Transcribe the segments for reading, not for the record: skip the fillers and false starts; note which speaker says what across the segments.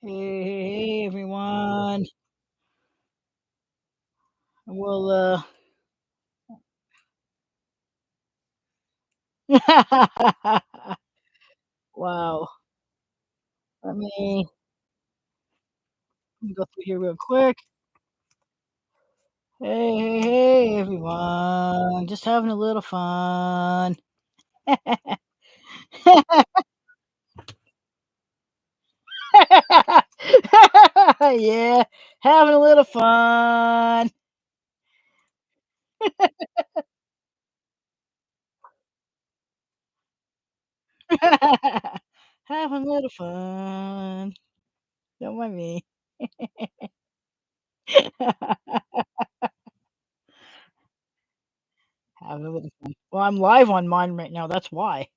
Speaker 1: Hey, everyone. Well, wow. Let me go through here real quick. Hey, everyone. Just having a little fun. Yeah, having a little fun. Having a little fun. Don't mind me. Having a little fun. Well, I'm live on mine right now. That's why.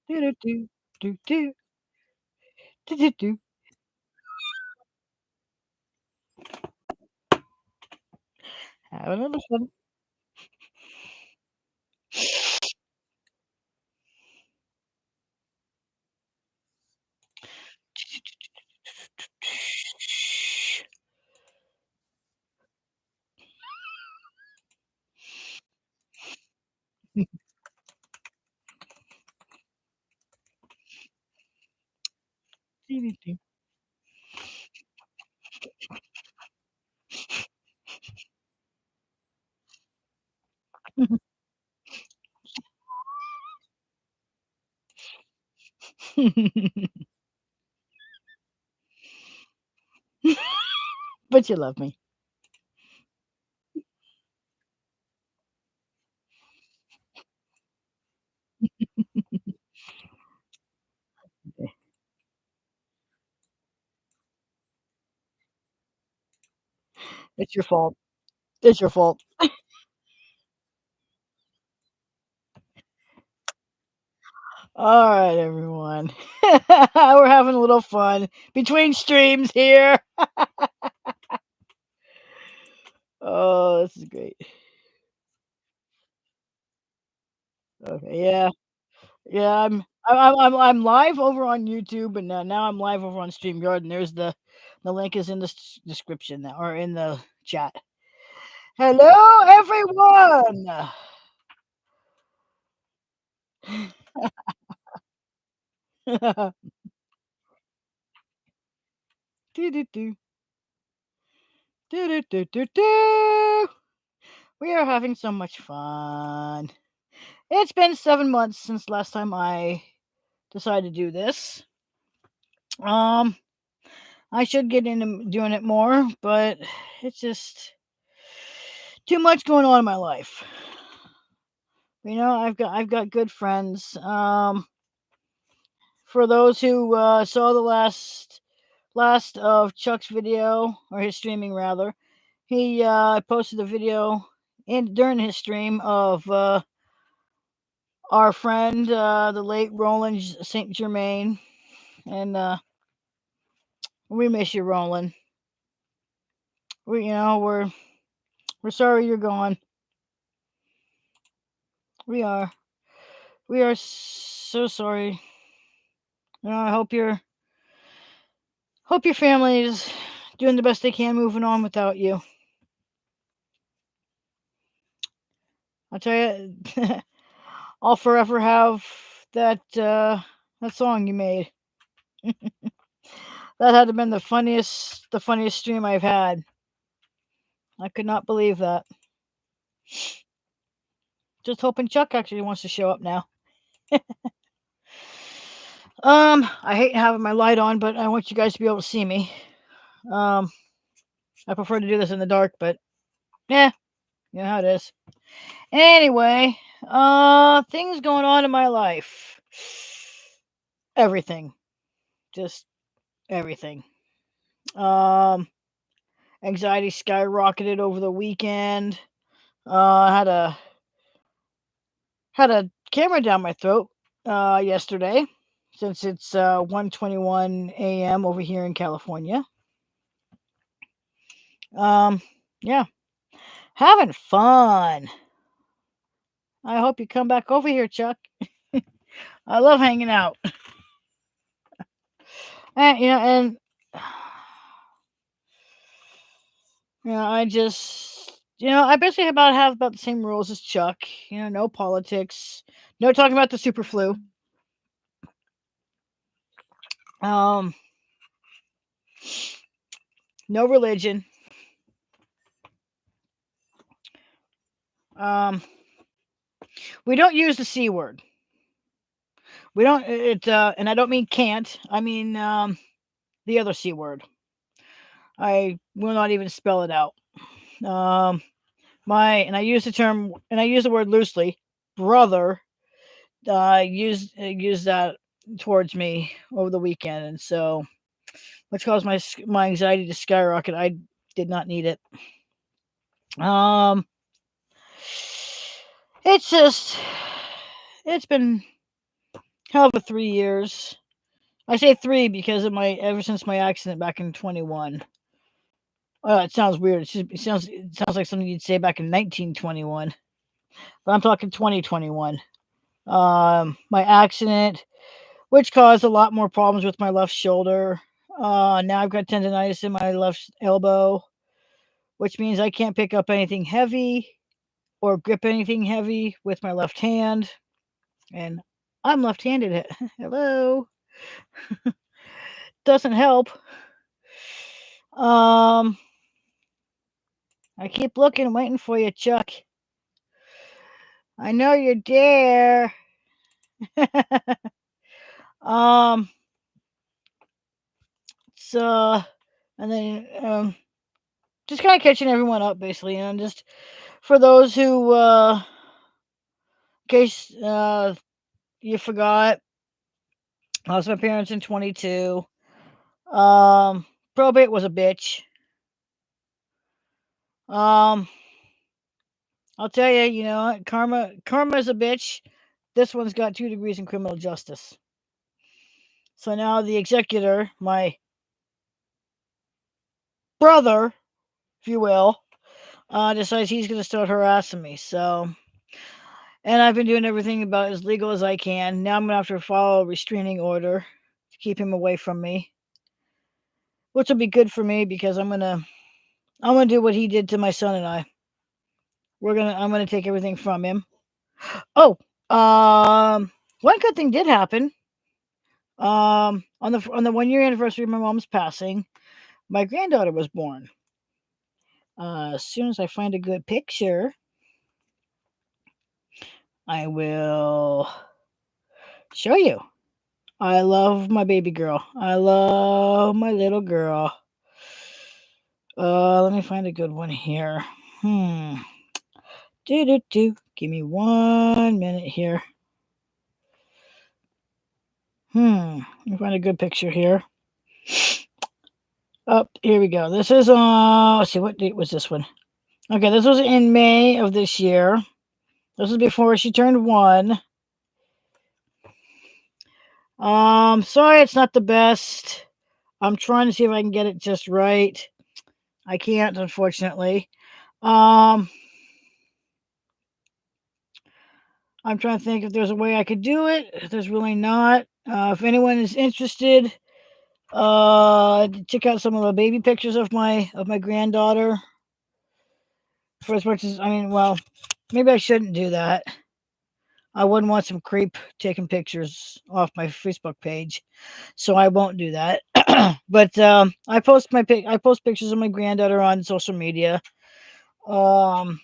Speaker 1: Do do do do do do do do. Having a little fun. But you love me. It's your fault. It's your fault. All right, everyone. We're having a little fun between streams here. Oh, this is great. Okay, yeah, yeah. I'm live over on YouTube, and now I'm live over on StreamYard, and the link is in the description now, or in the chat. Hello, everyone. Do do do do do do do do. We are having so much fun. It's been 7 months since last time I decided to do this. Um, I should get into doing it more, but it's just too much going on in my life. I've got good friends. For those who saw the last of Chuck's video, or his streaming rather, he posted a video in during his stream of our friend, the late Roland Saint Germain, and we miss you, Roland. We're sorry you're gone. We are. We are so sorry. I hope your family is doing the best they can moving on without you. I'll tell you, I'll forever have that song you made. That had to have been the funniest stream I've had. I could not believe that. Just hoping Chuck actually wants to show up now. I hate having my light on, but I want you guys to be able to see me. Um, I prefer to do this in the dark, but yeah, you know how it is. Anyway, things going on in my life. Everything, just everything. Um, Anxiety skyrocketed over the weekend. I had a camera down my throat yesterday, since it's 1:21 a.m. over here in California. Um, yeah, having fun. I hope you come back over here, Chuck. I love hanging out. And I just, I basically have about the same rules as Chuck. No politics, no talking about the super flu. Um, no religion. We don't use the C word. We don't. And I don't mean can't. I mean the other C word. I will not even spell it out. And I use the word loosely. Brother used that towards me over the weekend, and so which caused my anxiety to skyrocket. I did not need it. It's just it's been hell of a 3 years. I say 3 because of ever since my accident back in 21. It sounds weird. It sounds like something you'd say back in 1921, but I'm talking 2021. My accident, which caused a lot more problems with my left shoulder. Now I've got tendonitis in my left elbow, which means I can't pick up anything heavy or grip anything heavy with my left hand. And I'm left-handed. Hello. Doesn't help. I keep looking, waiting for you, Chuck. I know you're there. So, and then just kind of catching everyone up, basically, and just for those who, in case you forgot, I lost my parents in 22. Probate was a bitch. I'll tell you, karma is a bitch. This one's got 2 degrees in criminal justice. So now the executor, my brother, if you will, decides he's going to start harassing me. So, and I've been doing everything about as legal as I can. Now I'm going to have to follow a restraining order to keep him away from me, which will be good for me because I'm gonna do what he did to my son and I. I'm gonna take everything from him. Oh, one good thing did happen. On the 1 year anniversary of my mom's passing, my granddaughter was born. As soon as I find a good picture, I will show you. I love my baby girl. I love my little girl. Let me find a good one here. Give me 1 minute here. Let me find a good picture here. Oh, here we go. This is let's see, what date was this one? Okay, this was in May of this year. This was before she turned 1. Sorry it's not the best. I'm trying to see if I can get it just right. I can't, unfortunately. I'm trying to think if there's a way I could do it. There's really not. If anyone is interested, check out some of the baby pictures of my granddaughter. For as much as maybe I shouldn't do that. I wouldn't want some creep taking pictures off my Facebook page, so I won't do that. But I post pictures of my granddaughter on social media. Other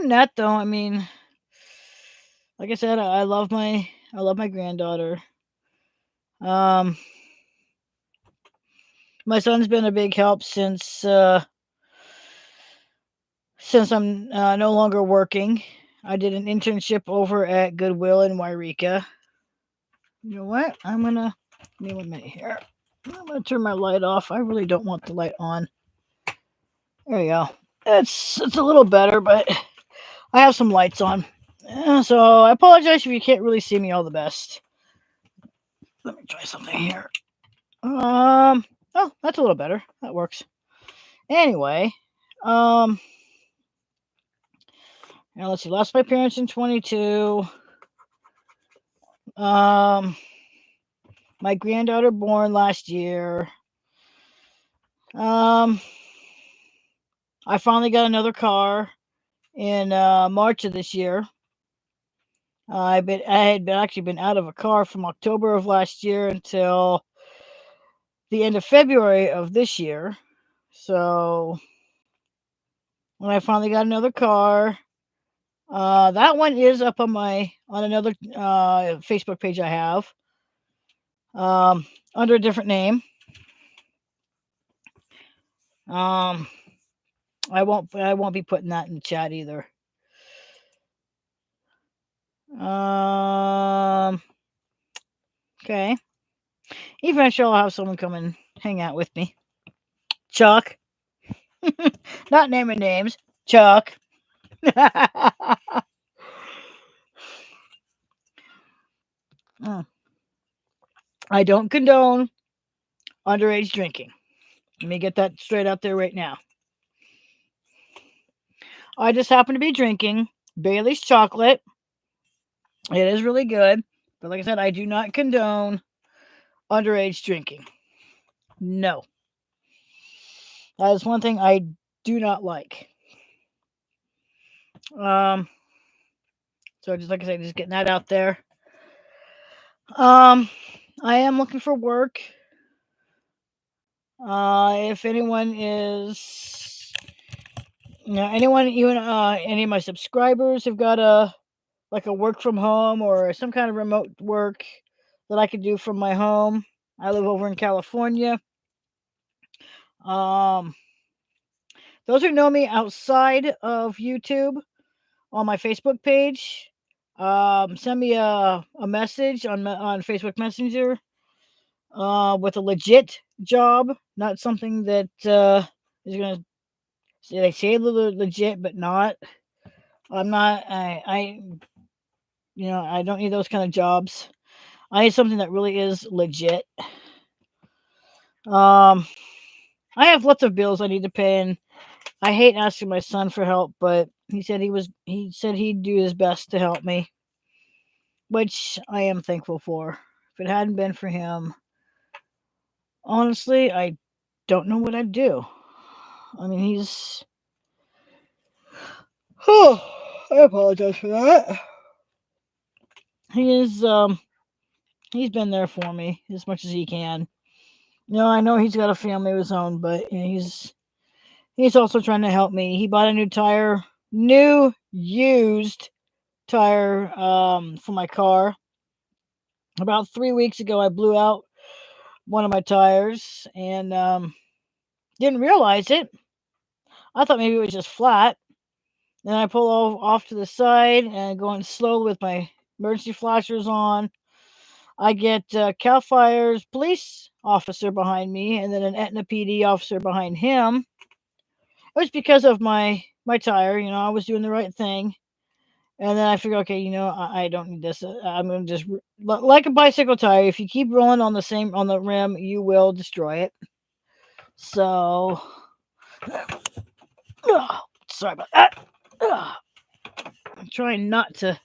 Speaker 1: than that, though, like I said, I love my granddaughter. My son's been a big help since I'm no longer working. I did an internship over at Goodwill in Wairika. You know what? Give me 1 minute here. I'm gonna turn my light off. I really don't want the light on. There we go. It's a little better, but I have some lights on. So I apologize if you can't really see me all the best. Let me try something here. Oh, that's a little better. That works. Anyway, now let's see. Lost my parents in 22. my granddaughter born last year. Um, I finally got another car in March of this year. I had been actually been out of a car from October of last year until the end of February of this year. So when I finally got another car, that one is up on another Facebook page I have, under a different name. Um, I won't be putting that in the chat either. Um, okay. Eventually, I'll have someone come and hang out with me. Chuck, not naming names. Chuck. Mm. I don't condone underage drinking. Let me get that straight out there right now. I just happen to be drinking Bailey's chocolate. It is really good. But like I said, I do not condone underage drinking. No. That is one thing I do not like. So just like I said, just getting that out there. I am looking for work. If anyone is, anyone, even any of my subscribers have got a work from home or some kind of remote work that I could do from my home. I live over in California. Um, those who know me outside of YouTube on my Facebook page, send me a message on Facebook Messenger with a legit job, not something that is gonna they say legit but not. I'm not. I don't need those kind of jobs. I need something that really is legit. Um, I have lots of bills I need to pay, and I hate asking my son for help, but he said he'd do his best to help me, which I am thankful for. If it hadn't been for him, honestly, I don't know what I'd do. I mean, he's. Oh, I apologize for that. He is. He's been there for me as much as he can. I know he's got a family of his own, but he's also trying to help me. He bought a new used tire for my car. About 3 weeks ago, I blew out one of my tires and didn't realize it. I thought maybe it was just flat. Then I pull off to the side and going slow with my emergency flashers on. I get Cal Fire's police officer behind me, and then an Etna PD officer behind him. It was because of my tire. I was doing the right thing, and then I figured, okay, I don't need this. I'm gonna just like a bicycle tire. If you keep rolling on the rim, you will destroy it. So, sorry about that. I'm trying not to.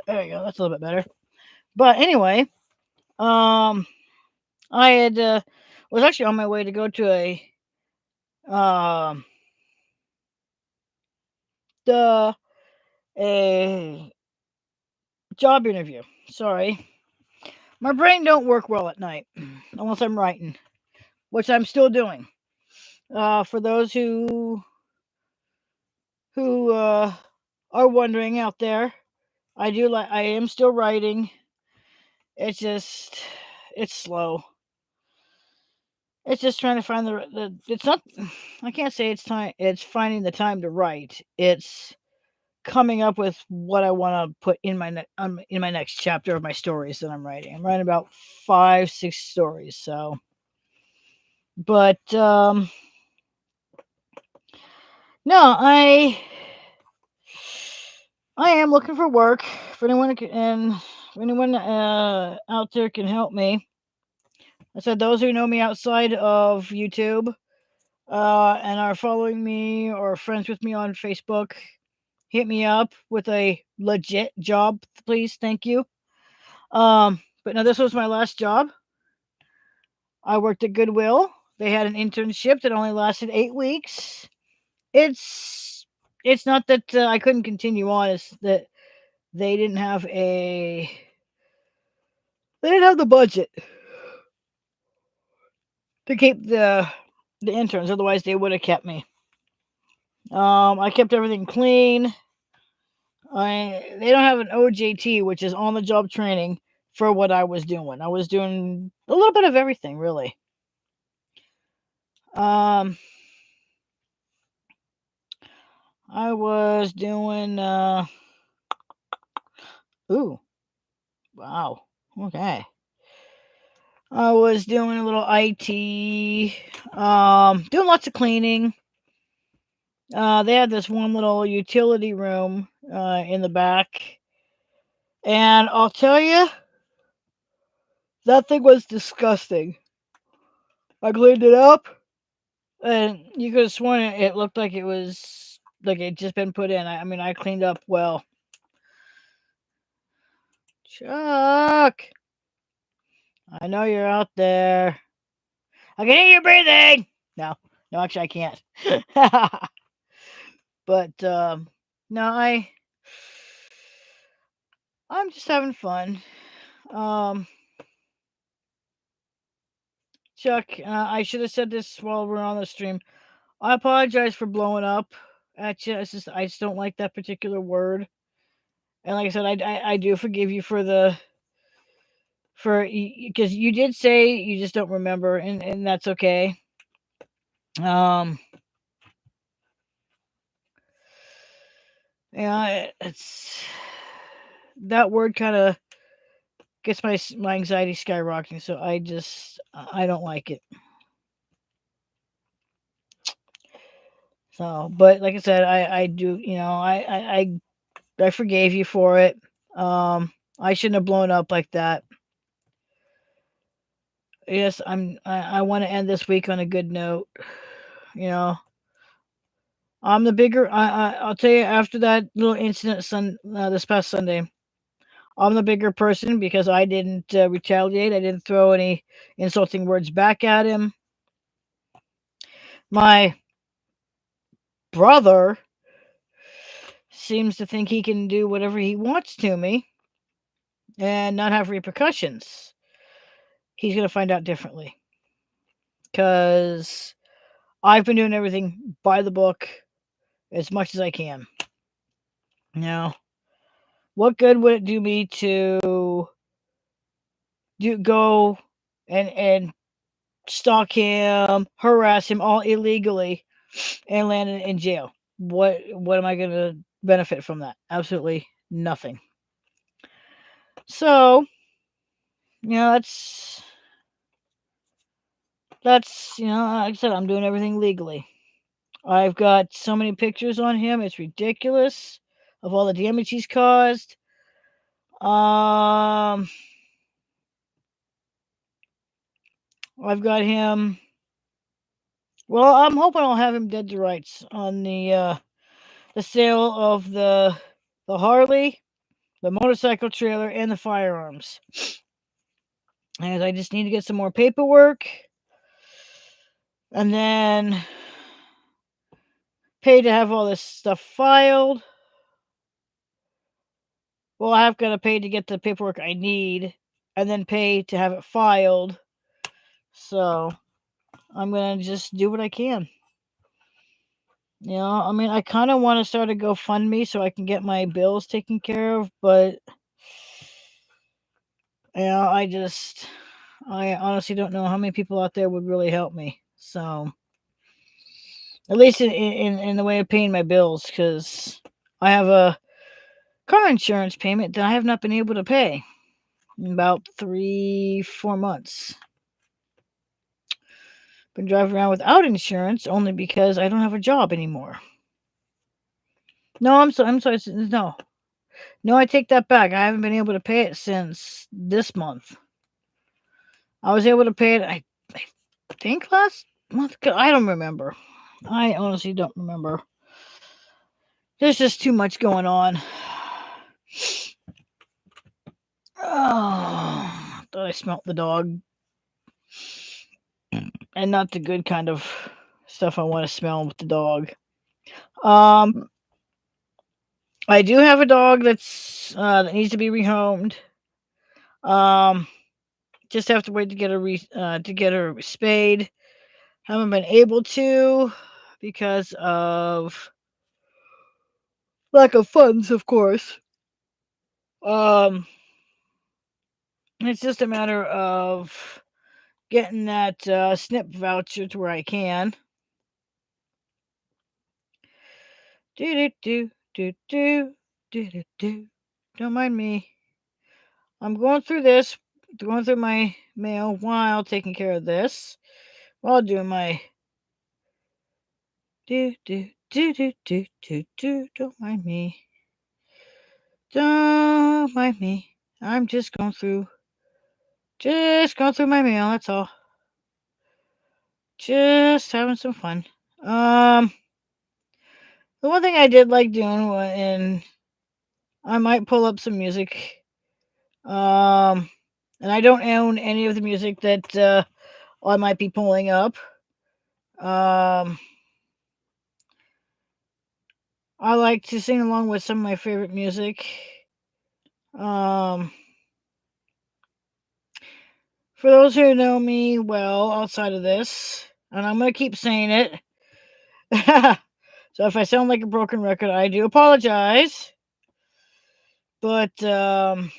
Speaker 1: There you go. That's a little bit better. But anyway, I had was actually on my way to go to um a job interview. Sorry, my brain don't work well at night unless I'm writing, which I'm still doing. For those who are wondering out there, I am still writing. It's just it's slow. It's just trying to find it's not. I can't say it's finding the time to write. It's coming up with what I want to put in in my next chapter of my stories that I'm writing. I'm writing about 5-6 stories. So, but no, I am looking for work. If anyone out there can help me. I said those who know me outside of YouTube and are following me or friends with me on Facebook, hit me up with a legit job, please. Thank you. But no, this was my last job. I worked at Goodwill. They had an internship that only lasted 8 weeks. It's it's not that I couldn't continue on. It's that they didn't have the budget to keep the interns. Otherwise, they would have kept me. I kept everything clean. They don't have an OJT, which is on the job training for what I was doing. I was doing a little bit of everything, really. I was doing ooh, wow. Okay. I was doing a little IT, doing lots of cleaning. They had this one little utility room in the back, and I'll tell you, that thing was disgusting. I cleaned it up, and you could have sworn it looked like it was like it just been put in. I mean, I cleaned up well. Chuck, I know you're out there. I can hear you breathing. No, actually, I can't. But no, I'm just having fun. Chuck, I should have said this while we're on the stream. I apologize for blowing up at you. I just don't like that particular word. And like I said, I do forgive you for because you did say you just don't remember, and that's okay. Um, yeah, it's that word kind of gets my anxiety skyrocketing. So I don't like it. So, but like I said, I do, I forgave you for it. I shouldn't have blown up like that. Yes, I want to end this week on a good note. You know, I'm the bigger. I'll tell you after that little incident this past Sunday. I'm the bigger person because I didn't retaliate. I didn't throw any insulting words back at him. My brother seems to think he can do whatever he wants to me and not have repercussions. He's going to find out differently because I've been doing everything by the book as much as I can. Now, what good would it do me to go and stalk him, harass him all illegally, and land in jail? What am I going to benefit from that? Absolutely nothing. So, that's like I said, I'm doing everything legally. I've got so many pictures on him, it's ridiculous, of all the damage he's caused. I've got him. Well, I'm hoping I'll have him dead to rights on the sale of the Harley, the motorcycle trailer, and the firearms. And I just need to get some more paperwork, and then pay to have all this stuff filed. Well, I've got to pay to get the paperwork I need, and then pay to have it filed. So I'm gonna just do what I can. I mean, I kind of want to start a GoFundMe so I can get my bills taken care of, but I honestly don't know how many people out there would really help me. So at least in the way of paying my bills, because I have a car insurance payment that I have not been able to pay in about 3-4 months. Been driving around without insurance only because I don't have a job anymore. No, I'm sorry. No, I take that back. I haven't been able to pay it since this month. I was able to pay it, I think last month. I don't remember. I honestly don't remember. There's just too much going on. Oh, I smelt the dog, and not the good kind of stuff I want to smell with the dog. Um, I do have a dog that needs to be rehomed. Um, just have to wait to get her spayed. Haven't been able to because of lack of funds, of course. Um, it's just a matter of getting that SNP voucher to where I can. Do do do do do do do. Don't mind me. I'm going through my mail while taking care of this, while doing my do do do do do do do. Don't mind me. Don't mind me. I'm just going through my mail. That's all. Just having some fun. The one thing I did like doing and I might pull up some music. And I don't own any of the music that I might be pulling up. I like to sing along with some of my favorite music. For those who know me well outside of this, and I'm going to keep saying it. So if I sound like a broken record, I do apologize. But, okay.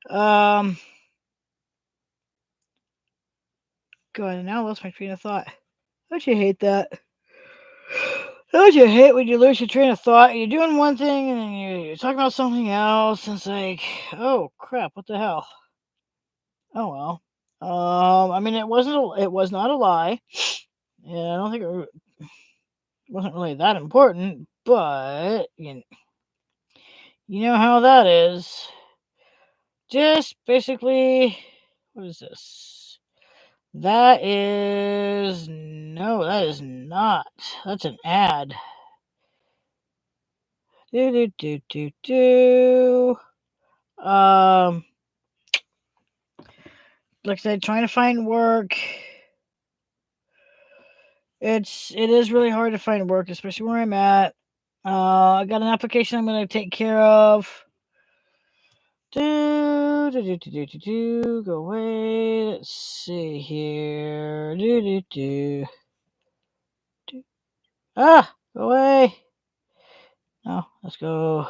Speaker 1: God, now I lost my train of thought. Don't you hate that? Don't you hate when you lose your train of thought? You're doing one thing and then you're talking about something else, and it's like, oh crap, what the hell? Oh well. I mean, it was not a lie. Yeah, I don't think it wasn't really that important, but you know how that is. Just basically, what is this? That is not. That's an ad. Do do do do do. Like I said, trying to find work. It is really hard to find work, especially where I'm at. I got an application I'm going to take care of. Do do do do do do do. Go away. Let's see here. Do do do. do. Ah, go away. No, let's go.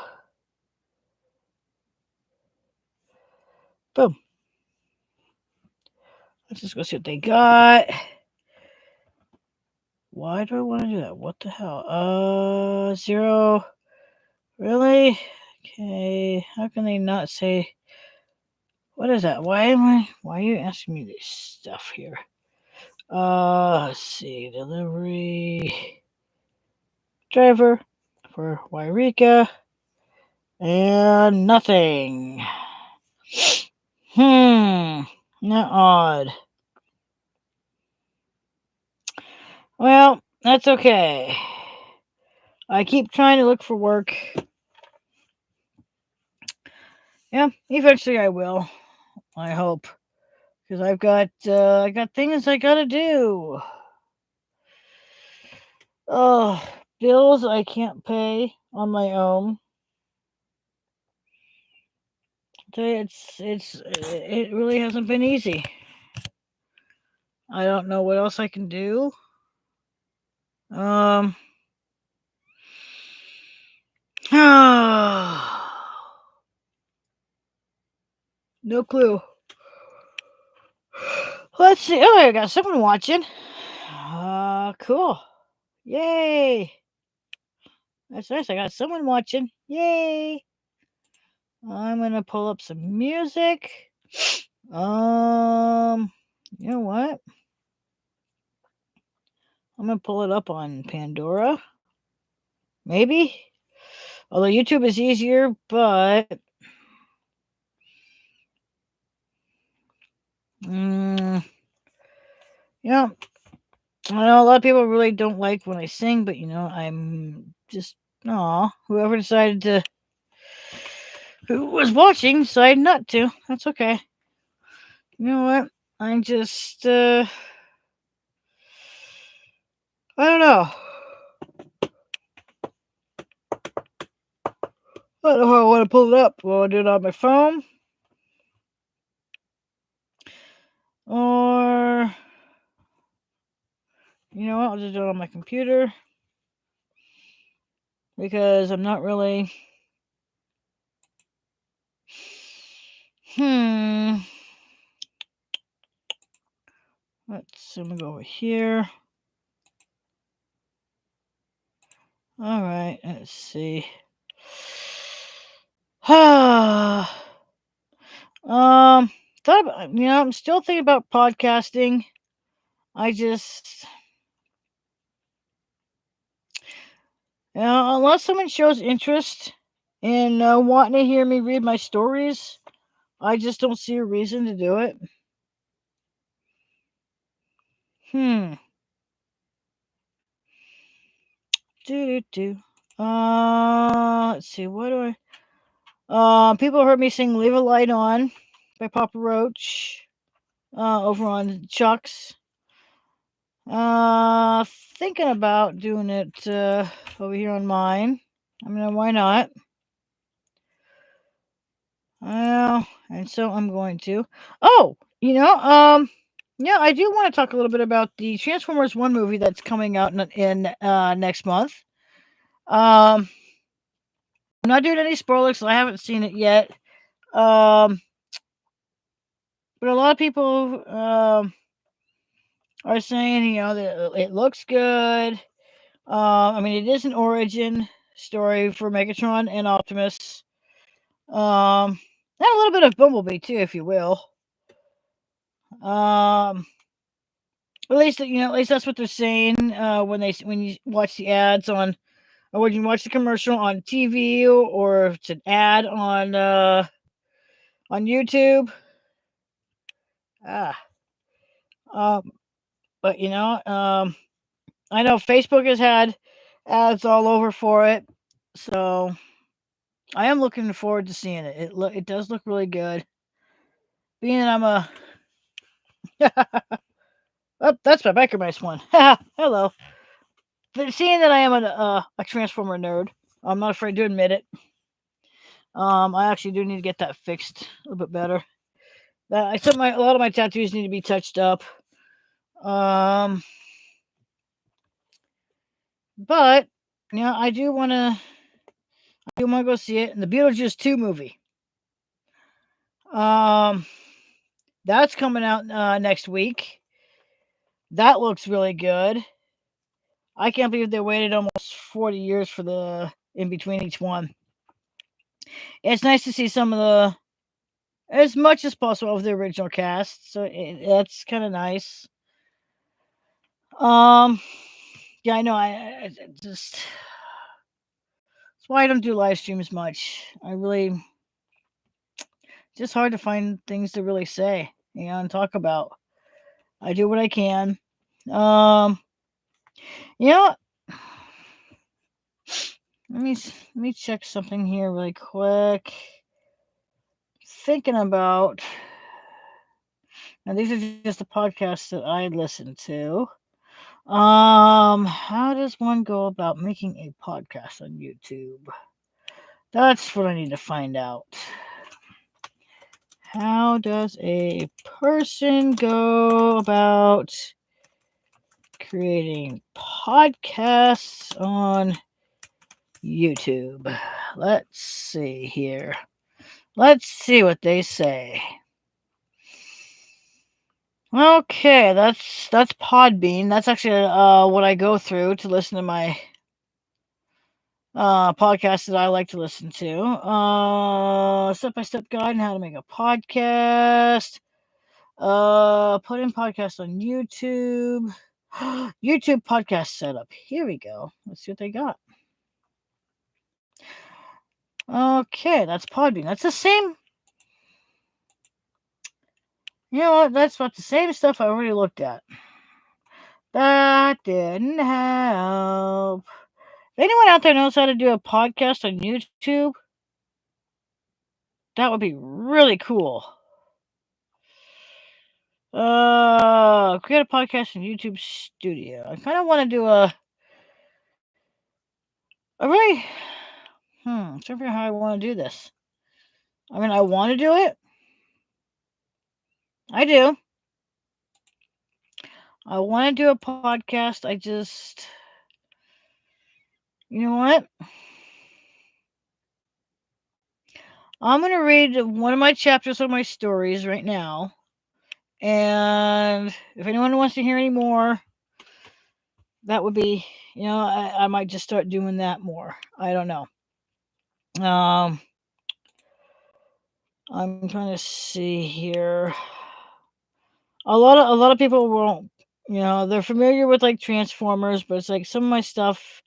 Speaker 1: Boom. Let's just go see what they got. Why do I want to do that? What the hell? 0. Really? Okay. How can they not say? What is that? Why are you asking me this stuff here? Let's see. Delivery driver for Wairika. And nothing. Not odd. Well, that's okay. I keep trying to look for work. Yeah, eventually I will. I hope. Because I got things I gotta do. Oh, bills I can't pay on my own. It really hasn't been easy. I don't know what else I can do. No clue. Let's see. Oh, I got someone watching. Cool. Yay. That's nice. I got someone watching. Yay. I'm gonna pull up some music. You know what? I'm gonna pull it up on Pandora. Maybe. Although YouTube is easier, but yeah, I know a lot of people really don't like when I sing, but I'm just whoever decided to who was watching decided not to. That's okay. You know what? I just, I don't know. I don't know how I want to pull it up. Will I do it on my phone? Or, you know what? I'll just do it on my computer. Because I'm not really. Let's let me go over here. Alright, let's see. Thought about, I'm still thinking about podcasting. I just, unless someone shows interest in wanting to hear me read my stories, I just don't see a reason to do it. Let's see. What do I? People heard me sing "Leave a Light On" by Papa Roach. Over on Chuck's. Thinking about doing it over here on mine. I mean, why not? Well, and so I'm going to. Oh, yeah, I do want to talk a little bit about the Transformers One movie that's coming out in next month. I'm not doing any spoilers, so I haven't seen it yet. But a lot of people are saying, that it looks good. I mean, it is an origin story for Megatron and Optimus. And a little bit of Bumblebee too, if you will. At least that's what they're saying when you watch the ads on, or when you watch the commercial on TV, or if it's an ad on YouTube. Ah, but I know Facebook has had ads all over for it, so I am looking forward to seeing it. It does look really good. Being that I'm a oh, that's my Biker Mice one. Hello. But seeing that I am a Transformer nerd, I'm not afraid to admit it. I actually do need to get that fixed a little bit better. I said a lot of my tattoos need to be touched up. But I do want to go see it. And the Beetlejuice 2 movie. That's coming out next week. That looks really good. I can't believe they waited almost 40 years for the in between each one. It's nice to see some of the, as much as possible, of the original cast. So that's kind of nice. Yeah, I know. I just, that's why I don't do live streams much. Just hard to find things to really say, and talk about. I do what I can. You know, let me check something here really quick. Thinking about, now these are just the podcasts that I listen to. How does one go about making a podcast on YouTube? That's what I need to find out. How does a person go about creating podcasts on YouTube? Let's see here. Let's see what they say. Okay, that's Podbean. That's actually what I go through to listen to my podcasts that I like to listen to. Step-by-step guide on how to make a podcast. Put in podcast on YouTube. YouTube podcast setup. Here we go. Let's see what they got. Okay, that's Podbean. That's the same. You know what? That's about the same stuff I already looked at. That didn't help. If anyone out there knows how to do a podcast on YouTube, That would be really cool. Create a podcast in YouTube studio. I kind of want to do a really, trying to figure out how I want to do this. I mean, I want to do it. I do. I want to do a podcast. I just, you know what? I'm going to read one of my chapters of my stories right now. And if anyone wants to hear any more, that would be, I might just start doing that more. I don't know. I'm trying to see here. A lot of people won't, they're familiar with like Transformers, but it's like some of my stuff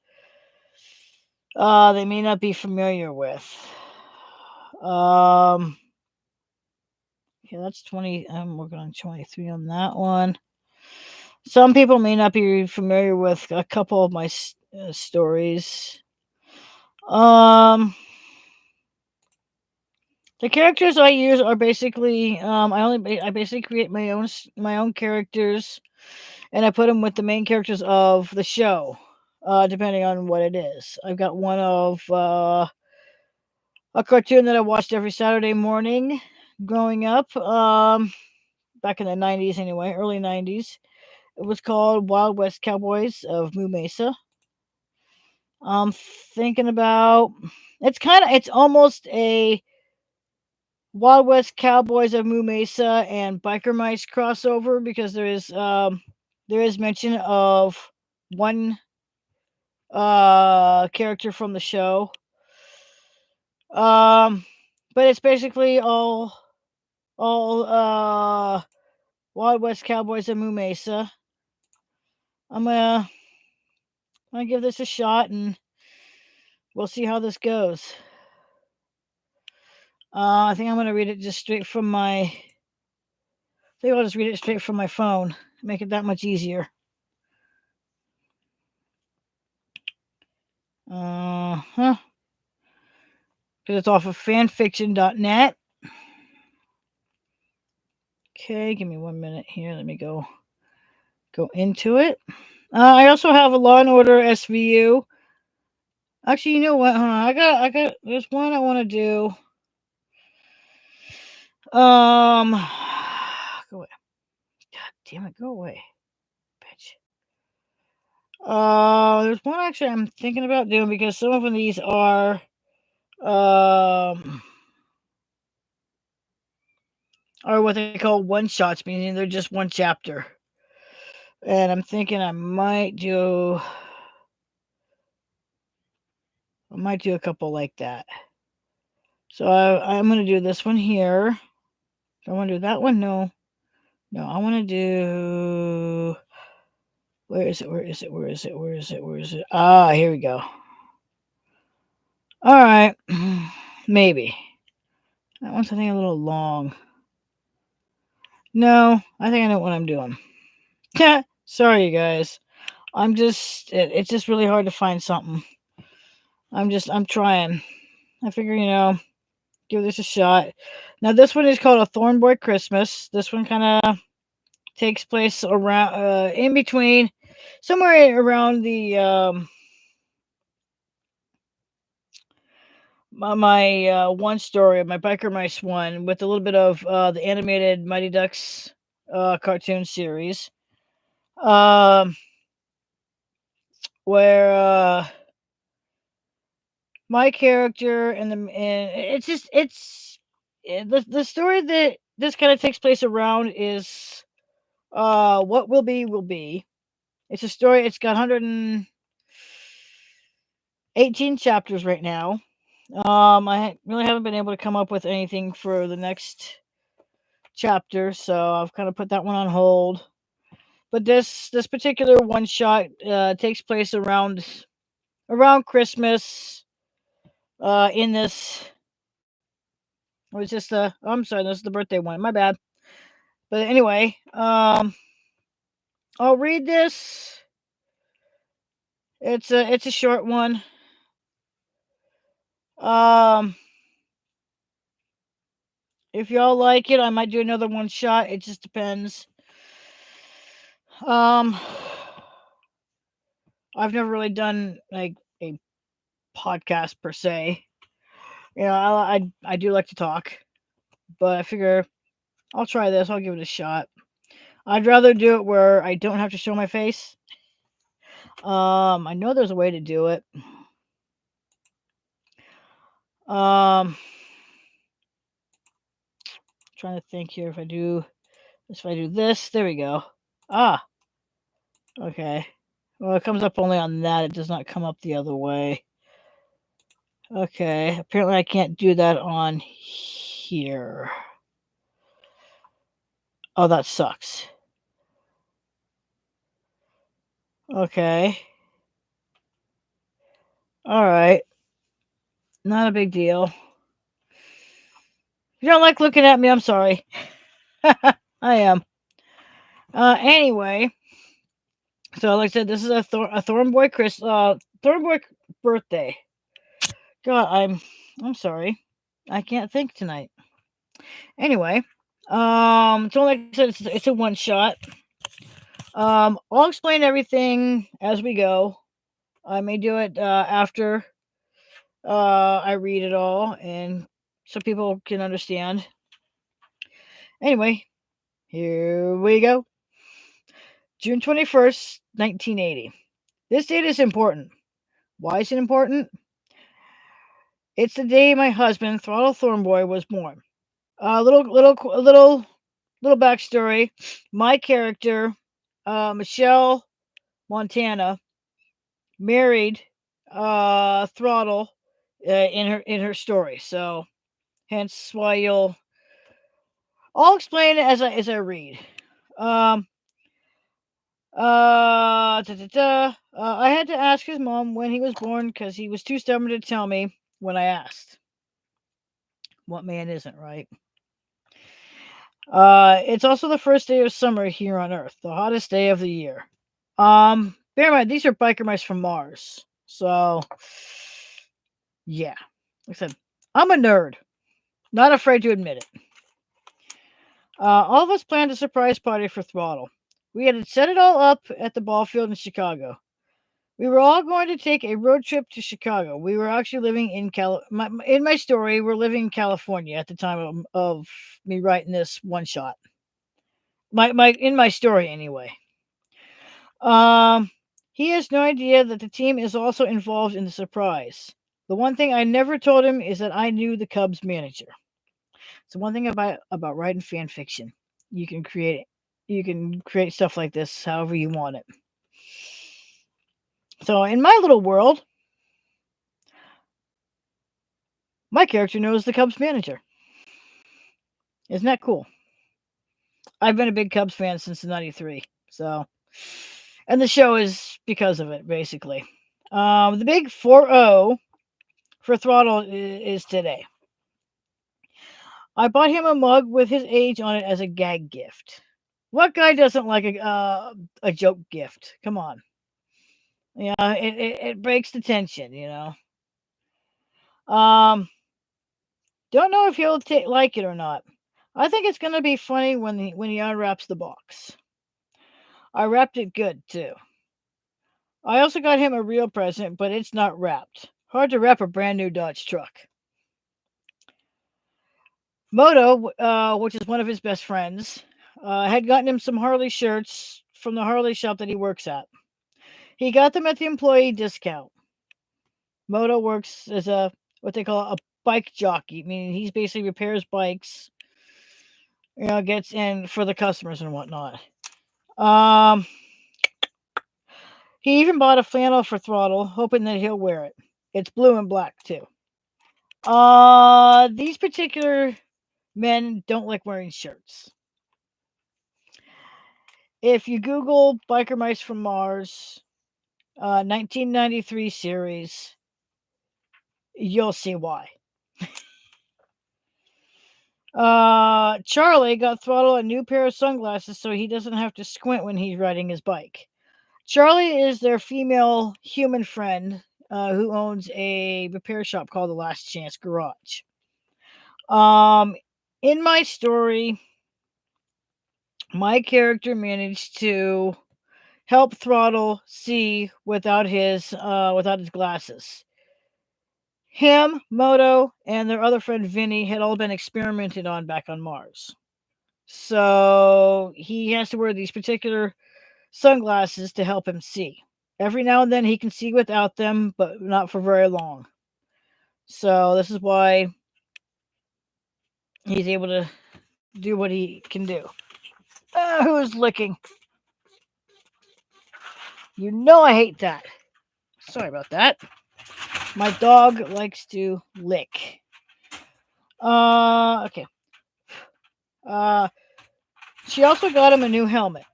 Speaker 1: they may not be familiar with. Okay, that's 20. I'm working on 23 on that one. Some people may not be familiar with a couple of my stories. The characters I use are basically I basically create my own characters, and I put them with the main characters of the show, depending on what it is. I've got one of a cartoon that I watched every Saturday morning growing up, back in the 90s anyway, early 90s. It was called Wild West Cowboys of Moo Mesa. I'm thinking about it's almost a Wild West Cowboys of Moo Mesa and Biker Mice crossover, because there is mention of one character from the show. But it's basically all Wild West Cowboys of Moo Mesa. I'm gonna give this a shot, and we'll see how this goes. I think I'm gonna read it just straight from my. I think I'll just read it straight from my phone. Make it that much easier. Because it's off of fanfiction.net. Okay, give me 1 minute here. Let me go into it. I also have a Law and Order SVU. Actually, you know what? Hold on. I got. There's one I want to do. Go away. God damn it, go away, bitch. There's one actually I'm thinking about doing, because some of these are what they call one shots, meaning they're just one chapter. And I'm thinking I might do a couple like that. So I'm gonna do this one here. Do I want to do that one? No, I want to do. Where is it? Ah, here we go. All right, maybe that one's, I think, a little long. No, I think I know what I'm doing. Sorry, you guys. It's just really hard to find something. I'm trying. I figure, give this a shot. Now, this one is called A Thorn Boy Christmas. This one kind of takes place around, in between, somewhere around the, my one story, my Biker Mice one, with a little bit of the animated Mighty Ducks cartoon series. Where my character and it's just the story that this kind of takes place around is what will be will be. It's a story. It's got 118 chapters right now. I really haven't been able to come up with anything for the next chapter, so I've kind of put that one on hold. But this particular one shot takes place around Christmas. In this, it was just I'm sorry, this is the birthday one. My bad. But anyway, I'll read this. It's a short one. If y'all like it, I might do another one shot. It just depends. Um, I've never really done like a podcast per se. I do like to talk, but I figure I'll try this. I'll give it a shot. I'd rather do it where I don't have to show my face. I know there's a way to do it. Um, trying to think here. If I do this, there we go. Ah, okay. Well, it comes up only on that. It does not come up the other way. Okay. Apparently, I can't do that on here. Oh, that sucks. Okay. All right. Not a big deal. If you don't like looking at me, I'm sorry. I am. Anyway, so like I said, this is a Thornboy Thornboy birthday. God, I'm sorry. I can't think tonight. Anyway, it's only like I said, it's a one shot. I'll explain everything as we go. I may do it after I read it all, and so people can understand. Anyway, here we go. June 21st, 1980. This date is important. Why is it important? It's the day my husband, Throttle Thornboy, was born. Little backstory. My character, Michelle Montana, married Throttle in her story. So hence why I'll explain it as I read. I had to ask his mom when he was born because he was too stubborn to tell me when I asked. What man isn't, right? It's also the first day of summer here on Earth, the hottest day of the year. Bear in mind, these are biker mice from Mars. So, yeah. Like I said, I'm a nerd. Not afraid to admit it. All of us planned a surprise party for Throttle. We had set it all up at the ball field in Chicago. We were all going to take a road trip to Chicago. We were actually living in in my story, we're living in California at the time of me writing this one shot. In my story anyway. Um, he has no idea that the team is also involved in the surprise. The one thing I never told him is that I knew the Cubs manager. So one thing about writing fan fiction, you can create stuff like this however you want it. So in my little world, my character knows the Cubs manager. Isn't that cool? I've been a big Cubs fan since '93, so and the show is because of it, basically. The big 4-0 for Throttle is today. I bought him a mug with his age on it as a gag gift. What guy doesn't like a joke gift? Come on, it breaks the tension, Don't know if he'll like it or not. I think it's gonna be funny when he unwraps the box. I wrapped it good too. I also got him a real present, but it's not wrapped. Hard to wrap a brand new Dodge truck. Moto, which is one of his best friends, had gotten him some Harley shirts from the Harley shop that he works at. He got them at the employee discount. Moto works as what they call a bike jockey, meaning he basically repairs bikes, gets in for the customers and whatnot. He even bought a flannel for Throttle, hoping that he'll wear it. It's blue and black too. These particular men don't like wearing shirts. If you Google Biker Mice from Mars, 1993 series, you'll see why. Charlie got Throttle a new pair of sunglasses so he doesn't have to squint when he's riding his bike. Charlie is their female human friend who owns a repair shop called the Last Chance Garage. In my story, my character managed to help Throttle see without his glasses. Him, Moto, and their other friend Vinny had all been experimented on back on Mars. So he has to wear these particular sunglasses to help him see. Every now and then he can see without them, but not for very long. So this is why he's able to do what he can do. Who is licking? You know I hate that. Sorry about that. My dog likes to lick. Okay. Uh, she also got him a new helmet.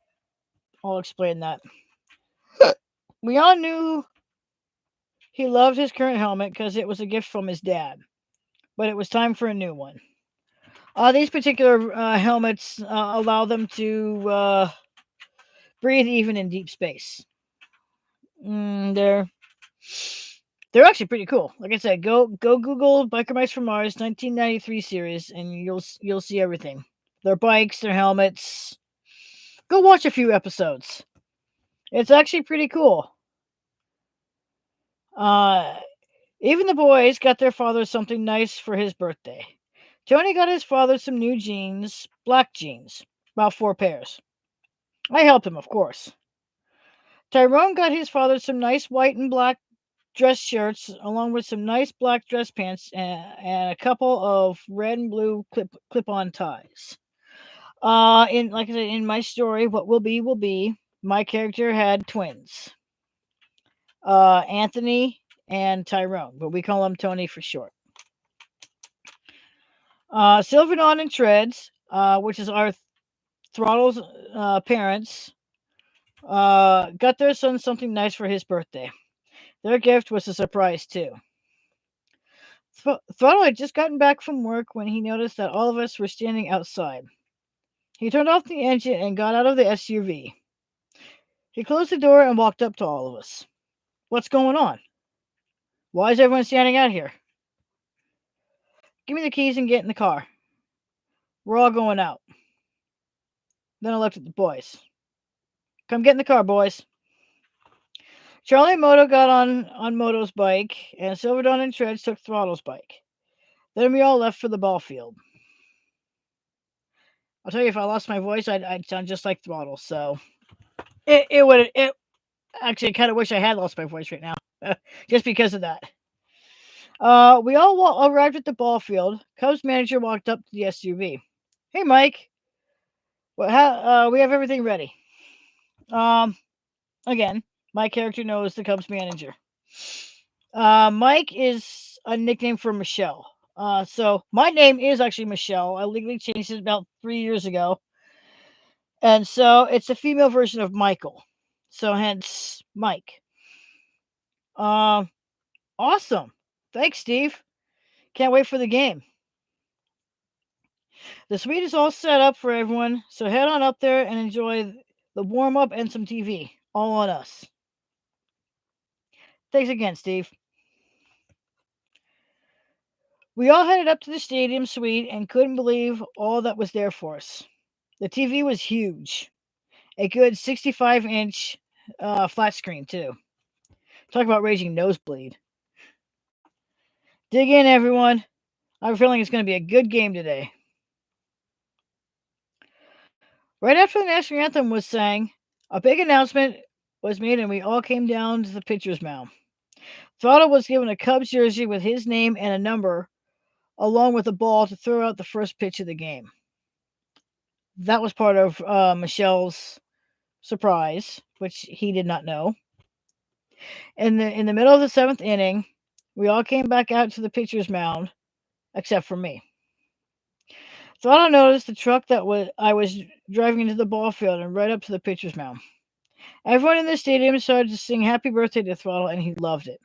Speaker 1: I'll explain that. We all knew he loved his current helmet because it was a gift from his dad, but it was time for a new one. These particular helmets allow them to breathe even in deep space. They're actually pretty cool. Like I said, go Google Biker Mice from Mars 1993 series, and you'll see everything. Their bikes, their helmets. Go watch a few episodes. It's actually pretty cool. Even the boys got their father something nice for his birthday. Tony got his father some new jeans, black jeans, about 4 pairs. I helped him, of course. Tyrone got his father some nice white and black dress shirts, along with some nice black dress pants and a couple of red and blue clip-on ties. In like I said, in my story, what will be will be. My character had twins, Anthony and Tyrone, but we call him Tony for short. Sylvanon and Treads, which is our Throttle's parents, got their son something nice for his birthday. Their gift was a surprise too. Throttle had just gotten back from work when he noticed that all of us were standing outside. He turned off the engine and got out of the SUV. He closed the door and walked up to all of us. What's going on? Why is everyone standing out here? Give me the keys and get in the car. We're all going out. Then I looked at the boys. Come get in the car, boys. Charlie and Moto got on Moto's bike, and Silverdon and Treads took Throttle's bike. Then we all left for the ball field. I'll tell you, if I lost my voice, I'd sound just like Throttle. So it would. It actually, I kind of wish I had lost my voice right now, just because of that. We all arrived at the ball field. Cubs manager walked up to the SUV. Hey, Mike. We have everything ready. Again, my character knows the Cubs manager. Mike is a nickname for Michelle. So my name is actually Michelle. I legally changed it about 3 years ago. And so it's a female version of Michael. So hence Mike. Awesome. Thanks, Steve. Can't wait for the game. The suite is all set up for everyone, so head on up there and enjoy the warm up and some TV. All on us. Thanks again, Steve. We all headed up to the stadium suite and couldn't believe all that was there for us. The TV was huge. A good 65-inch flat screen, too. Talk about raging nosebleed. Dig in, everyone. I have a feeling it's going to be a good game today. Right after the national anthem was sang, a big announcement was made and we all came down to the pitcher's mound. Throttle was given a Cubs jersey with his name and a number, along with a ball to throw out the first pitch of the game. That was part of Michelle's surprise, which he did not know. In the middle of the 7th inning, we all came back out to the pitcher's mound, except for me. Throttle noticed the truck that I was driving into the ball field and right up to the pitcher's mound. Everyone in the stadium started to sing happy birthday to Throttle, and he loved it.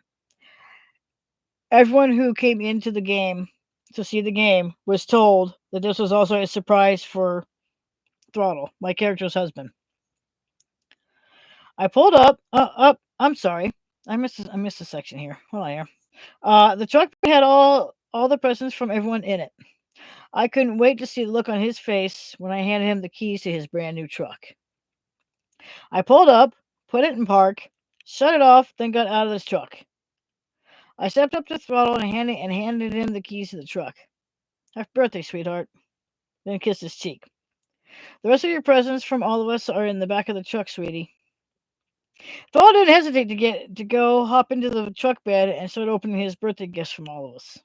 Speaker 1: Everyone who came into the game to see the game was told that this was also a surprise for Throttle, my character's husband. I pulled up. I'm sorry. I missed a section here. Hold on here. The truck had all the presents from everyone in it. I couldn't wait to see the look on his face when I handed him the keys to his brand new truck. I pulled up, put it in park, shut it off, then got out of the truck. I stepped up to the throttle and handed him the keys to the truck. Happy birthday, sweetheart. Then kissed his cheek. The rest of your presents from all of us are in the back of the truck, sweetie. Thrall didn't hesitate to go hop into the truck bed and start opening his birthday gifts from all of us.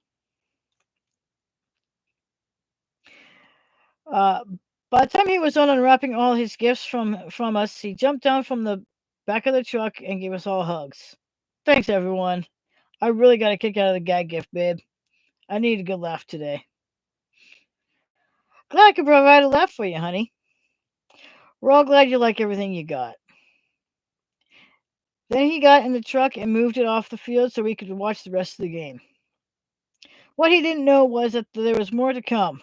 Speaker 1: Uh, by the time he was done unwrapping all his gifts from us, he jumped down from the back of the truck and gave us all hugs. Thanks, everyone. I really got a kick out of the gag gift, babe. I need a good laugh today. Glad I could provide a laugh for you, honey. We're all glad you like everything you got. Then he got in the truck and moved it off the field so we could watch the rest of the game. What he didn't know was that there was more to come.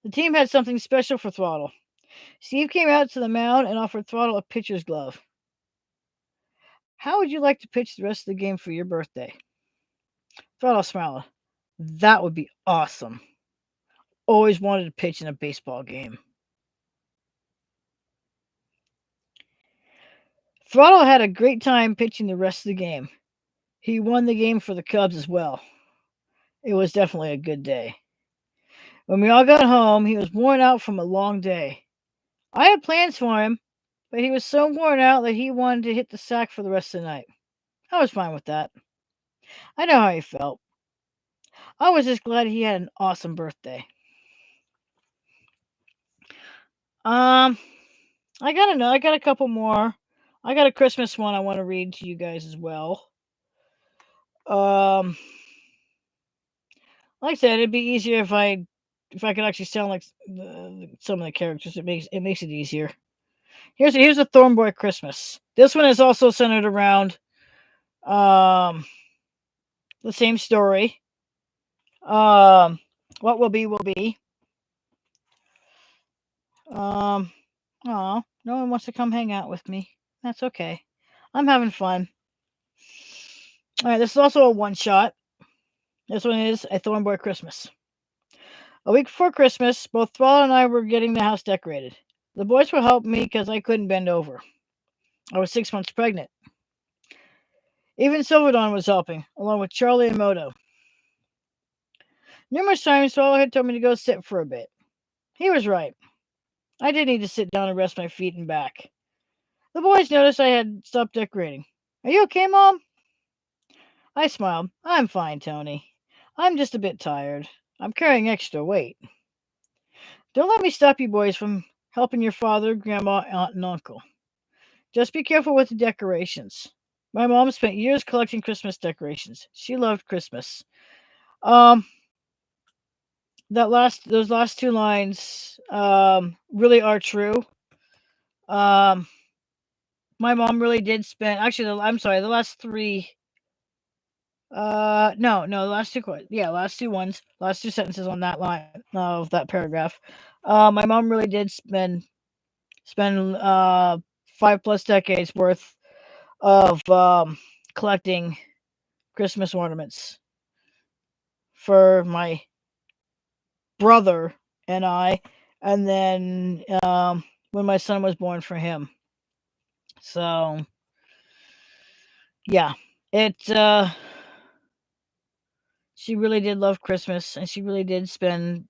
Speaker 1: The team had something special for Throttle. Steve came out to the mound and offered Throttle a pitcher's glove. How would you like to pitch the rest of the game for your birthday? Throttle smiled. That would be awesome. Always wanted to pitch in a baseball game. Throttle had a great time pitching the rest of the game. He won the game for the Cubs as well. It was definitely a good day. When we all got home, he was worn out from a long day. I had plans for him, but he was so worn out that he wanted to hit the sack for the rest of the night. I was fine with that. I know how he felt. I was just glad he had an awesome birthday. I got a couple more. I got a Christmas one I want to read to you guys as well. Like I said, it'd be easier if I could actually sound like some of the characters. It makes it easier. Here's a Thornboy Christmas. This one is also centered around the same story. What will be will be. Oh, no one wants to come hang out with me. That's okay. I'm having fun. All right, this is also a one shot. This one is A Thornboy Christmas. A week before Christmas, both Thrall and I were getting the house decorated. The boys were helping me because I couldn't bend over. I was 6 months pregnant. Even Silverdon was helping, along with Charlie and Moto. Numerous times, Thrall had told me to go sit for a bit. He was right. I did need to sit down and rest my feet and back. The boys noticed I had stopped decorating. Are you okay, Mom? I smiled. I'm fine, Tony. I'm just a bit tired. I'm carrying extra weight. Don't let me stop you boys from helping your father, Grandma, Aunt, and Uncle. Just be careful with the decorations. My mom spent years collecting Christmas decorations. She loved Christmas. Those last two lines really are true. My mom really did spend. Actually, I'm sorry. The last three. No, the last two. Yeah, last two ones. Last two sentences on that line of that paragraph. My mom really did spend 5+ decades worth of collecting Christmas ornaments for my brother and I, and then when my son was born, for him. So yeah, she really did love Christmas, and she really did spend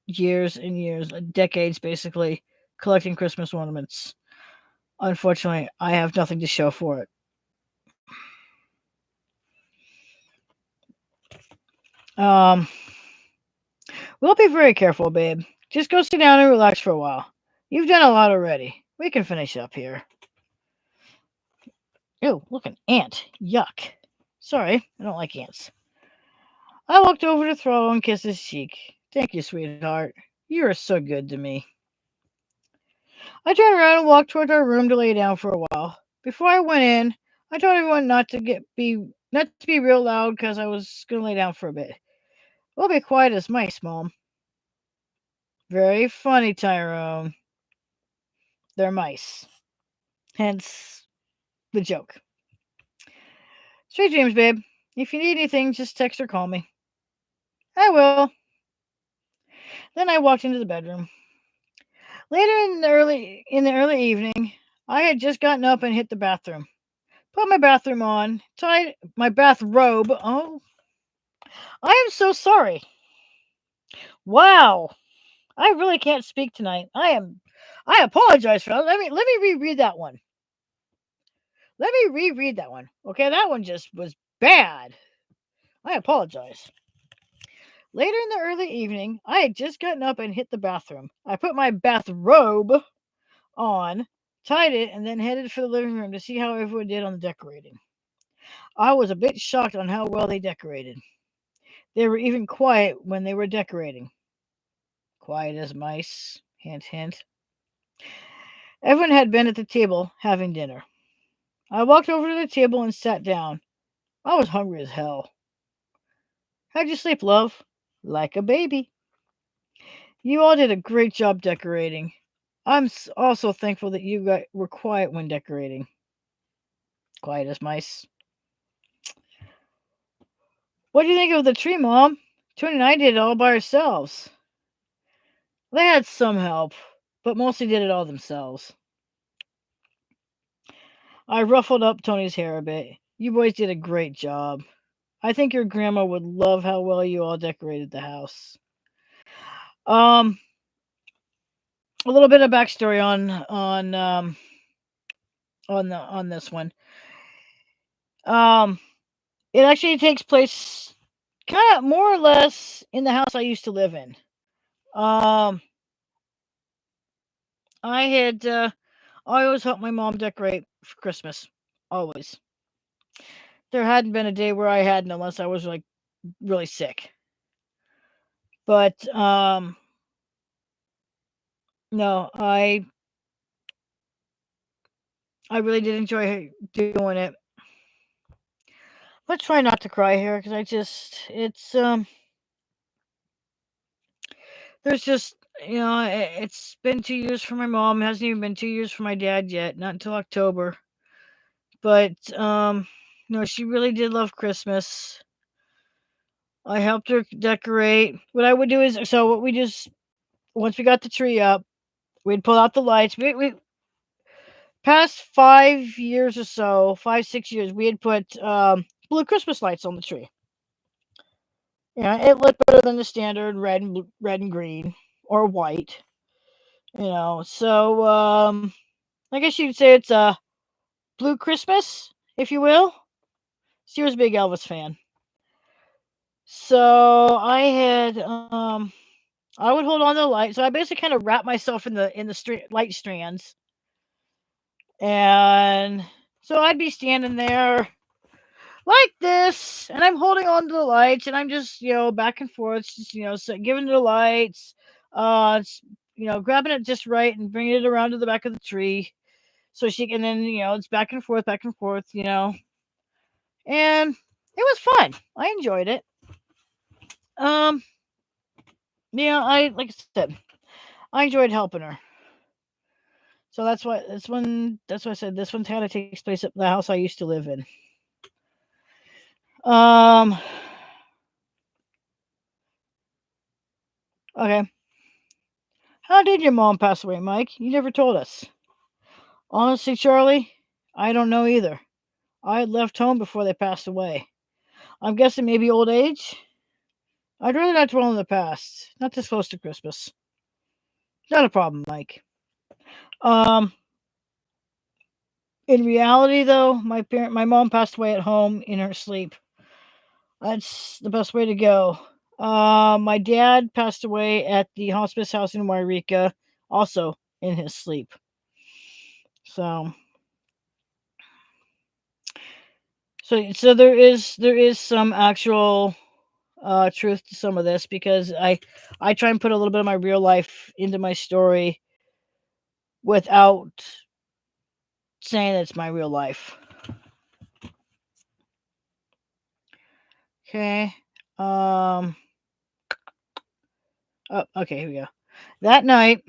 Speaker 1: years and years, decades basically, collecting Christmas ornaments. Unfortunately, I have nothing to show for it. We'll be very careful, babe. Just go sit down and relax for a while. You've done a lot already. We can finish up here. Ew, look, an ant. Yuck. Sorry, I don't like ants. I walked over to Throttle and kissed his cheek. Thank you, sweetheart. You are so good to me. I turned around and walked toward our room to lay down for a while. Before I went in, I told everyone not to be real loud because I was gonna lay down for a bit. We'll be quiet as mice, Mom. Very funny, Tyrone. They're mice. Hence the joke. Sweet dreams, babe. If you need anything, just text or call me. I will. Then I walked into the bedroom. Later in the early evening, I had just gotten up and hit the bathroom. Put my bathroom on, tied my bathrobe. Oh, I am so sorry. Wow, I really can't speak tonight. I apologize for that. Let me reread that one. Let me reread that one. Okay, that one just was bad. I apologize. Later in the early evening, I had just gotten up and hit the bathroom. I put my bathrobe on, tied it, and then headed for the living room to see how everyone did on the decorating. I was a bit shocked on how well they decorated. They were even quiet when they were decorating. Quiet as mice. Hint, hint. Everyone had been at the table having dinner. I walked over to the table and sat down. I was hungry as hell. How'd you sleep, love? Like a baby. You all did a great job decorating. I'm also thankful that you were quiet when decorating. Quiet as mice. What do you think of the tree, Mom? Tony and I did it all by ourselves. They had some help, but mostly did it all themselves. I ruffled up Tony's hair a bit. You boys did a great job. I think your grandma would love how well you all decorated the house. Um, a little bit of backstory on this one. Um, it actually takes place kind of more or less in the house I used to live in. Um, I always helped my mom decorate for Christmas. Always. There hadn't been a day where I hadn't, unless I was like really sick. But no, I really did enjoy doing it. Let's try not to cry here because there's just it's been 2 years for my mom. It hasn't even been 2 years for my dad yet. Not until October. But no, she really did love Christmas. I helped her decorate. What I would do is what we just once we got the tree up, we'd pull out the lights. We past 5 years or so, 5 6 years, we had put blue Christmas lights on the tree. Yeah, it looked better than the standard red and green or white. So I guess you'd say it's a blue Christmas, if you will. She was a big Elvis fan, so I would hold on to the light. So I basically kind of wrapped myself in the light strands, and so I'd be standing there like this, and I'm holding on to the lights, and I'm just back and forth, just so giving the lights, grabbing it just right and bringing it around to the back of the tree, so she can then it's back and forth, and it was fun. I enjoyed it. Um, I like I said, I enjoyed helping her. So that's why I said this one kind of takes place at the house I used to live in. Um, okay. How did your mom pass away, Mike? You never told us. Honestly, Charlie, I don't know either. I had left home before they passed away. I'm guessing maybe old age? I'd rather not dwell on the past. Not this close to Christmas. Not a problem, Mike. Um, in reality, though, my mom passed away at home in her sleep. That's the best way to go. My dad passed away at the hospice house in Wairika, also in his sleep. So, so there is some actual truth to some of this because I try and put a little bit of my real life into my story without saying it's my real life. Okay. Um. Oh, okay. Here we go. That night,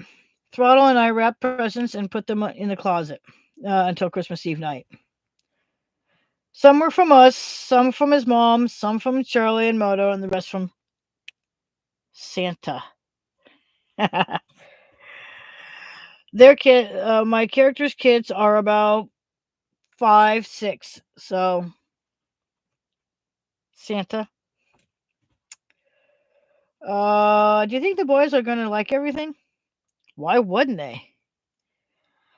Speaker 1: Throttle and I wrapped presents and put them in the closet until Christmas Eve night. Some were from us, some from his mom, some from Charlie and Moto, and the rest from Santa. My character's kids are about 5, 6. So Santa. Do you think the boys are gonna like everything? Why wouldn't they?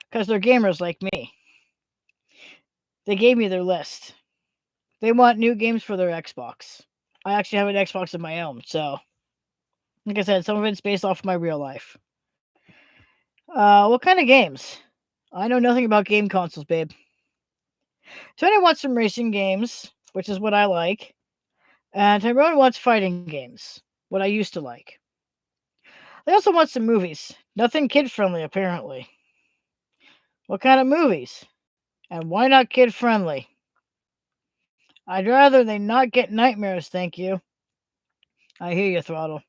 Speaker 1: Because they're gamers like me. They gave me their list. They want new games for their Xbox. I actually have an Xbox of my own, so like I said, some of it's based off my real life. What kind of games? I know nothing about game consoles, babe. Tony wants some racing games, which is what I like, and Tyrone wants fighting games, what I used to like. They also want some movies. Nothing kid friendly, apparently. What kind of movies? And why not kid friendly? I'd rather they not get nightmares, thank you. I hear you, Throttle.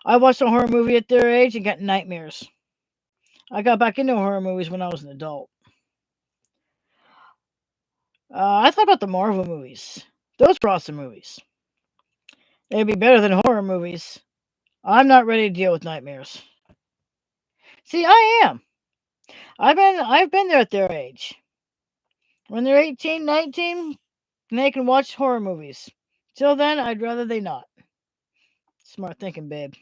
Speaker 1: I watched a horror movie at their age and got nightmares. I got back into horror movies when I was an adult. I thought about the Marvel movies. Those were awesome movies. They'd be better than horror movies. I'm not ready to deal with nightmares. See, I am. I've been there at their age. When they're 18, 19, they can watch horror movies. Till then, I'd rather they not. Smart thinking, babe.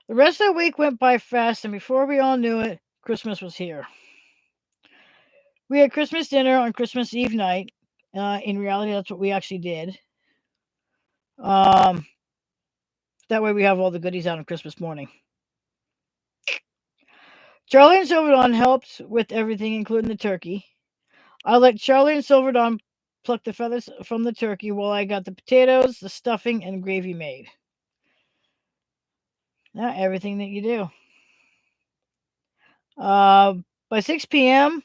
Speaker 1: The rest of the week went by fast, and before we all knew it, Christmas was here. We had Christmas dinner on Christmas Eve night. In reality, that's what we actually did. Um, that way we have all the goodies out on Christmas morning. Charlie and Silverdon helped with everything, including the turkey. I let Charlie and Silverdon pluck the feathers from the turkey while I got the potatoes, the stuffing, and gravy made. Everything that you do. By 6 p.m.,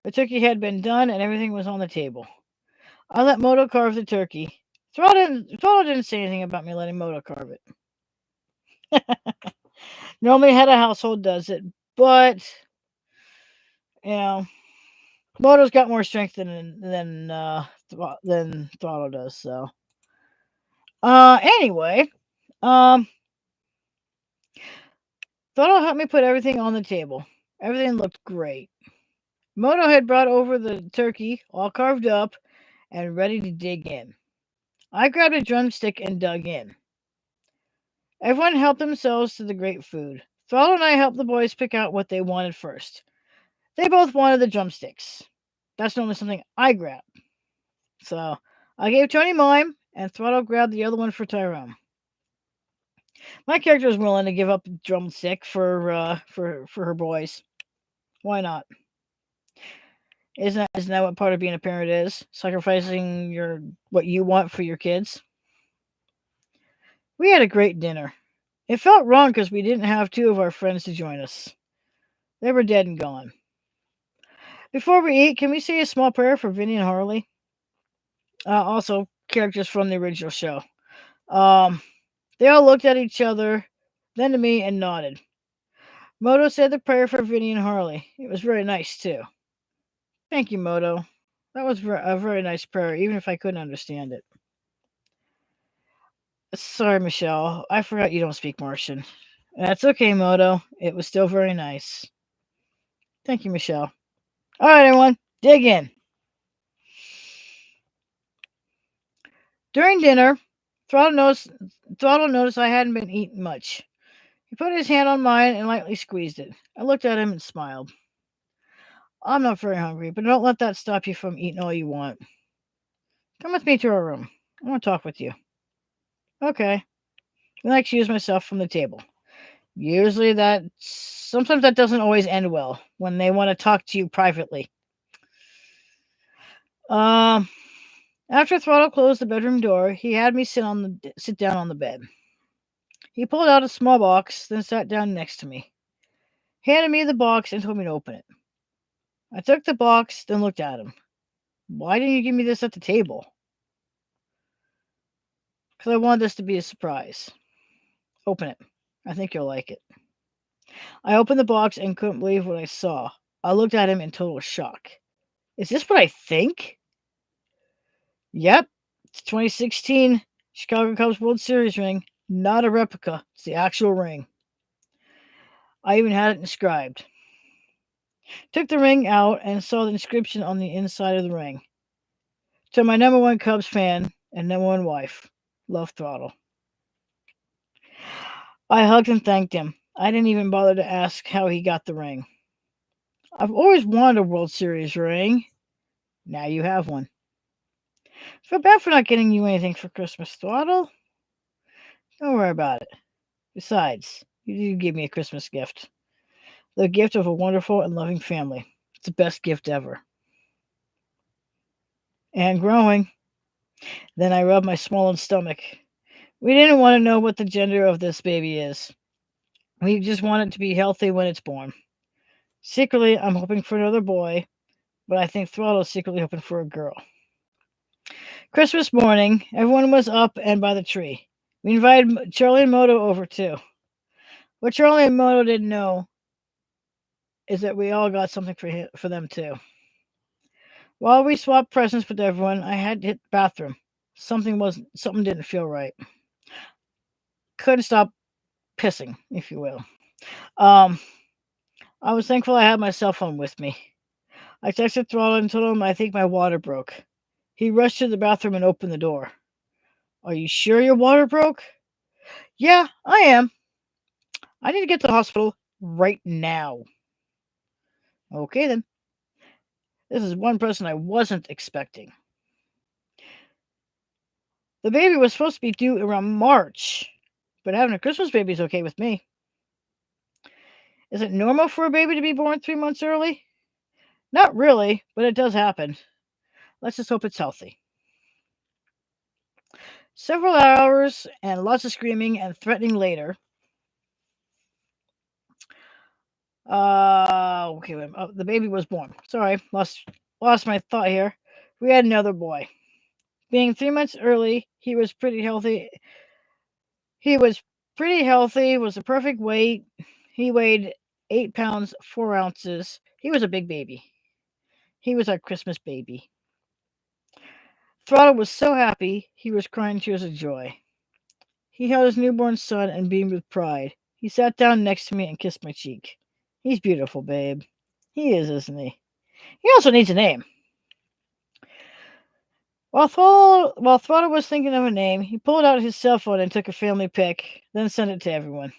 Speaker 1: the turkey had been done and everything was on the table. I let Moto carve the turkey. Throttle didn't say anything about me letting Moto carve it. Normally, head of household does it, but you know, Moto's got more strength than Throttle does. So, anyway, Throttle helped me put everything on the table. Everything looked great. Moto had brought over the turkey, all carved up and ready to dig in. I grabbed a drumstick and dug in. Everyone helped themselves to the great food. Throttle and I helped the boys pick out what they wanted first. They both wanted the drumsticks. That's normally something I grab. So I gave Tony mine, and Throttle grabbed the other one for Tyrone. My character is willing to give up the drumstick for her boys. Why not? Isn't that what part of being a parent is? Sacrificing what you want for your kids? We had a great dinner. It felt wrong because we didn't have two of our friends to join us. They were dead and gone. Before we eat, can we say a small prayer for Vinny and Harley? Also, characters from the original show. They all looked at each other, then to me, and nodded. Moto said the prayer for Vinny and Harley. It was very nice, too. Thank you, Moto. That was a very nice prayer, even if I couldn't understand it. Sorry, Michelle. I forgot you don't speak Martian. That's okay, Moto. It was still very nice. Thank you, Michelle. All right, everyone, dig in. During dinner, Throttle noticed I hadn't been eating much. He put his hand on mine and lightly squeezed it. I looked at him and smiled. I'm not very hungry, but don't let that stop you from eating all you want. Come with me to our room. I want to talk with you. Okay. Then I excuse myself from the table. Sometimes that doesn't always end well when they want to talk to you privately. After Throttle closed the bedroom door, he had me sit down on the bed. He pulled out a small box, then sat down next to me. Handed me the box and told me to open it. I took the box, then looked at him. Why didn't you give me this at the table? Because I wanted this to be a surprise. Open it. I think you'll like it. I opened the box and couldn't believe what I saw. I looked at him in total shock. Is this what I think? Yep. It's 2016 Chicago Cubs World Series ring. Not a replica. It's the actual ring. I even had it inscribed. Took the ring out and saw the inscription on the inside of the ring. To my number one Cubs fan and number one wife, Love Throttle. I hugged and thanked him. I didn't even bother to ask how he got the ring. I've always wanted a World Series ring. Now you have one. Feel bad for not getting you anything for Christmas, Throttle. Don't worry about it. Besides, you did give me a Christmas gift. The gift of a wonderful and loving family. It's the best gift ever. And growing. Then I rubbed my swollen stomach. We didn't want to know what the gender of this baby is. We just want it to be healthy when it's born. Secretly, I'm hoping for another boy, but I think Throttle's secretly hoping for a girl. Christmas morning, everyone was up and by the tree. We invited Charlie and Moto over too. What Charlie and Moto didn't know is that we all got something for them too. While we swapped presents with everyone, I had to hit the bathroom. Something didn't feel right. Couldn't stop pissing, if you will. I was thankful I had my cell phone with me. I texted Throttle and told him I think my water broke. He rushed to the bathroom and opened the door. Are you sure your water broke? Yeah, I am. I need to get to the hospital right now. Okay then. This is one person I wasn't expecting. The baby was supposed to be due around March, but having a Christmas baby is okay with me. Is it normal for a baby to be born 3 months early? Not really, but it does happen. Let's just hope it's healthy. Several hours and lots of screaming and threatening later. Okay, wait, the baby was born. Sorry, lost my thought here. We had another boy. Being 3 months early, he was pretty healthy. Was the perfect weight. He weighed 8 pounds 4 ounces. He was a big baby. He was our Christmas baby. Throttle was so happy he was crying tears of joy. He held his newborn son and beamed with pride. He sat down next to me and kissed my cheek. He's beautiful, babe. He is, isn't he? He also needs a name. While Throttle was thinking of a name, he pulled out his cell phone and took a family pic, then sent it to everyone.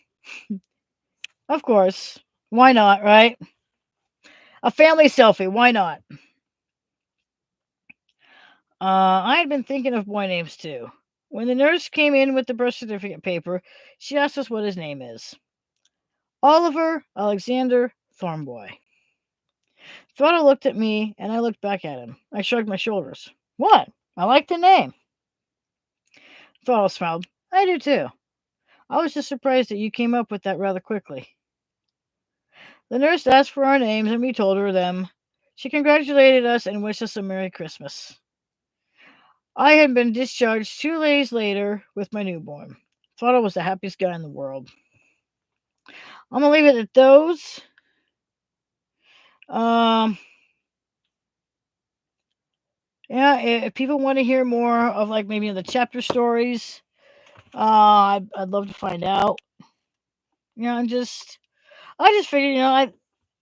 Speaker 1: Of course. Why not, right? A family selfie. Why not? I had been thinking of boy names too. When the nurse came in with the birth certificate paper, she asked us what his name is. Oliver Alexander Thornboy. Throttle looked at me, and I looked back at him. I shrugged my shoulders. What? I like the name. Throttle smiled. I do too. I was just surprised that you came up with that rather quickly. The nurse asked for our names, and we told her them. She congratulated us and wished us a Merry Christmas. I had been discharged 2 days later with my newborn. Throttle was the happiest guy in the world. I'm gonna leave it at those. Yeah, if people want to hear more of like maybe the chapter stories, I'd love to find out. I just figured,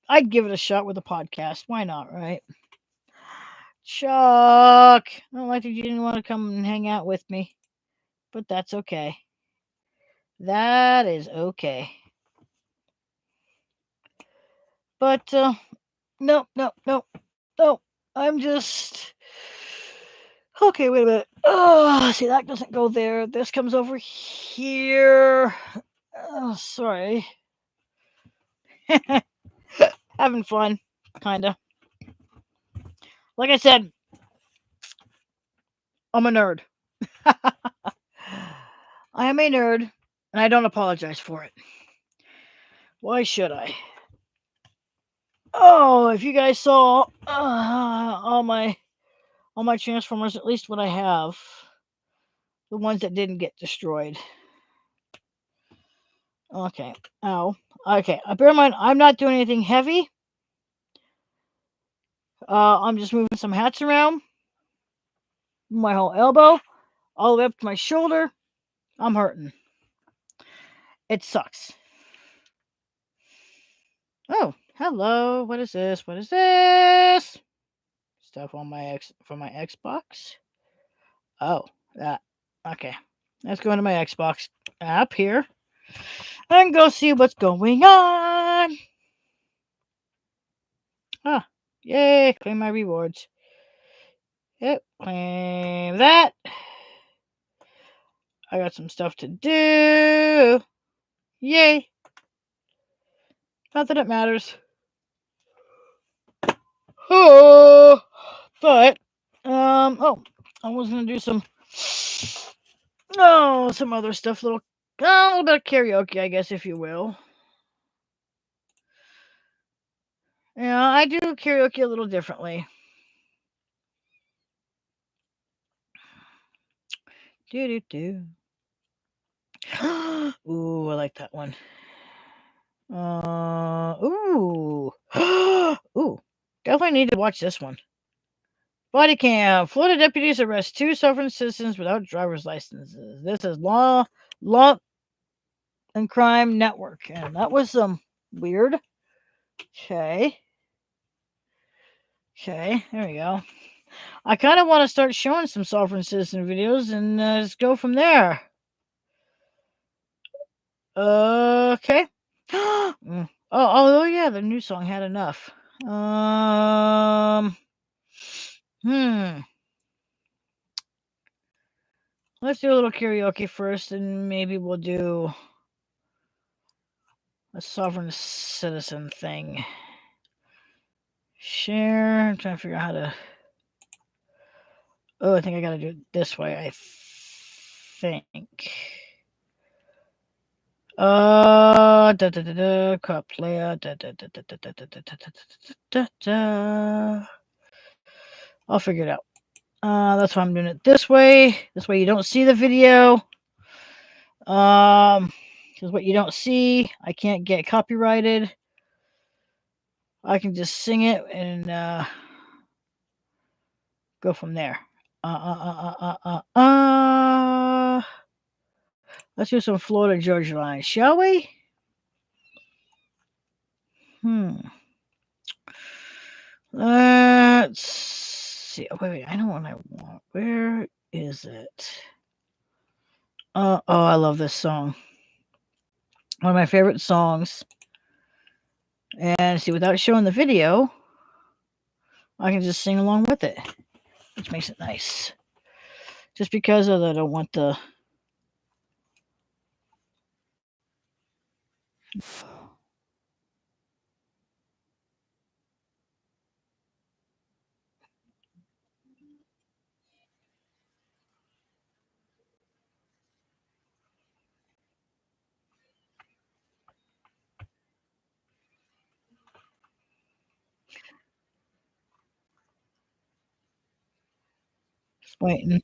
Speaker 1: I'd give it a shot with a podcast. Why not, right? Chuck, I don't like that you didn't want to come and hang out with me, but that's okay. That is okay. But no. I'm just okay. Wait a minute. Oh, see, that doesn't go there. This comes over here. Oh, sorry. Having fun, kinda. Like I said, I'm a nerd. I am a nerd, and I don't apologize for it. Why should I? Oh, if you guys saw all my Transformers, at least what I have, the ones that didn't get destroyed. Okay. Ow. Okay. Bear in mind, I'm not doing anything heavy. I'm just moving some hats around. My whole elbow, all the way up to my shoulder. I'm hurting. It sucks. Oh, hello. What is this? What is this? Stuff on my for my Xbox. Oh, that. Okay. Let's go into my Xbox app here and go see what's going on. Ah, yay! Claim my rewards. Yep, claim that. I got some stuff to do. Yay! Not that it matters. Oh, but oh, I was gonna do some some other stuff, a little bit of karaoke, I guess, if you will. Yeah, I do karaoke a little differently. Do do do. Ooh, I like that one. Ooh, ooh, definitely need to watch this one. Body cam. Florida deputies arrest 2 suffering citizens without driver's licenses. This is law and crime network, and that was weird. Okay. Okay, there we go. I kind of want to start showing some sovereign citizen videos and just go from there. Okay. Oh, yeah, the new song had enough. Hmm. Let's do a little karaoke first, and maybe we'll do a sovereign citizen thing. Share. I'm trying to figure out how to. Oh, I think I gotta do it this way. I think. Da da da da. Cup player. Da da da da da da da da da da da. I'll figure it out. That's why I'm doing it this way. This way you don't see the video. Because what you don't see, I can't get copyrighted. I can just sing it and go from there. Let's do some Florida Georgia Line, shall we? Let's see. Oh, wait, I know what I want. Where is it? Oh, I love this song. One of my favorite songs. And see, without showing the video, I can just sing along with it, which makes it nice. Just because I don't want the. Just waiting.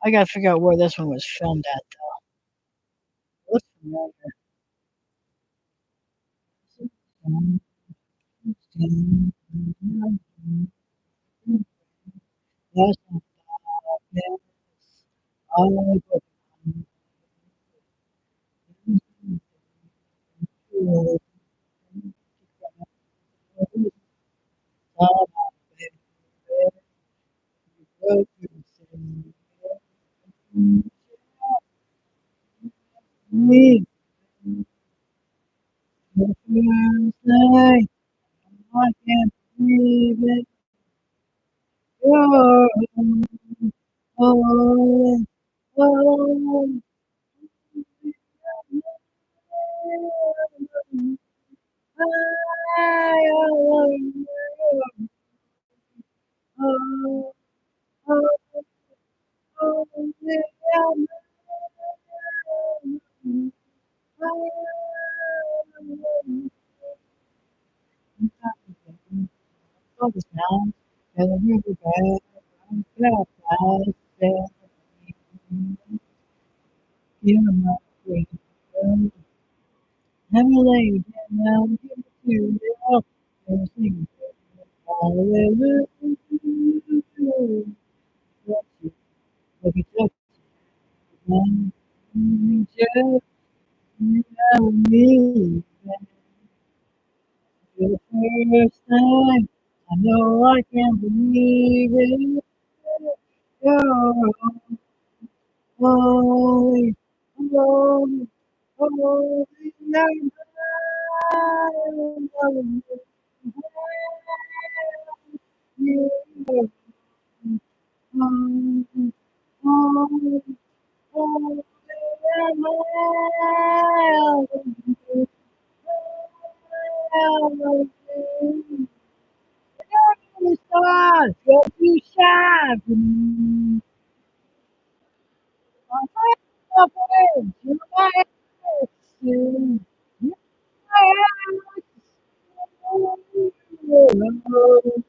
Speaker 1: I gotta figure out where this one was filmed at, though. Looks familiar. Yes, yes, I me. I can't believe it. You're oh, oh, oh, focus now. And the river bed, I'm fast, you're my friend. Never lay you down, give it to you, and sing hallelujah. Look at you, man. Just me. For the first time, I know I can't believe it. You're holy, holy, holy, I'm you. Holy, holy, holy, stars, go to shine for me. My friends, you my everything. You my everything. Holy, holy,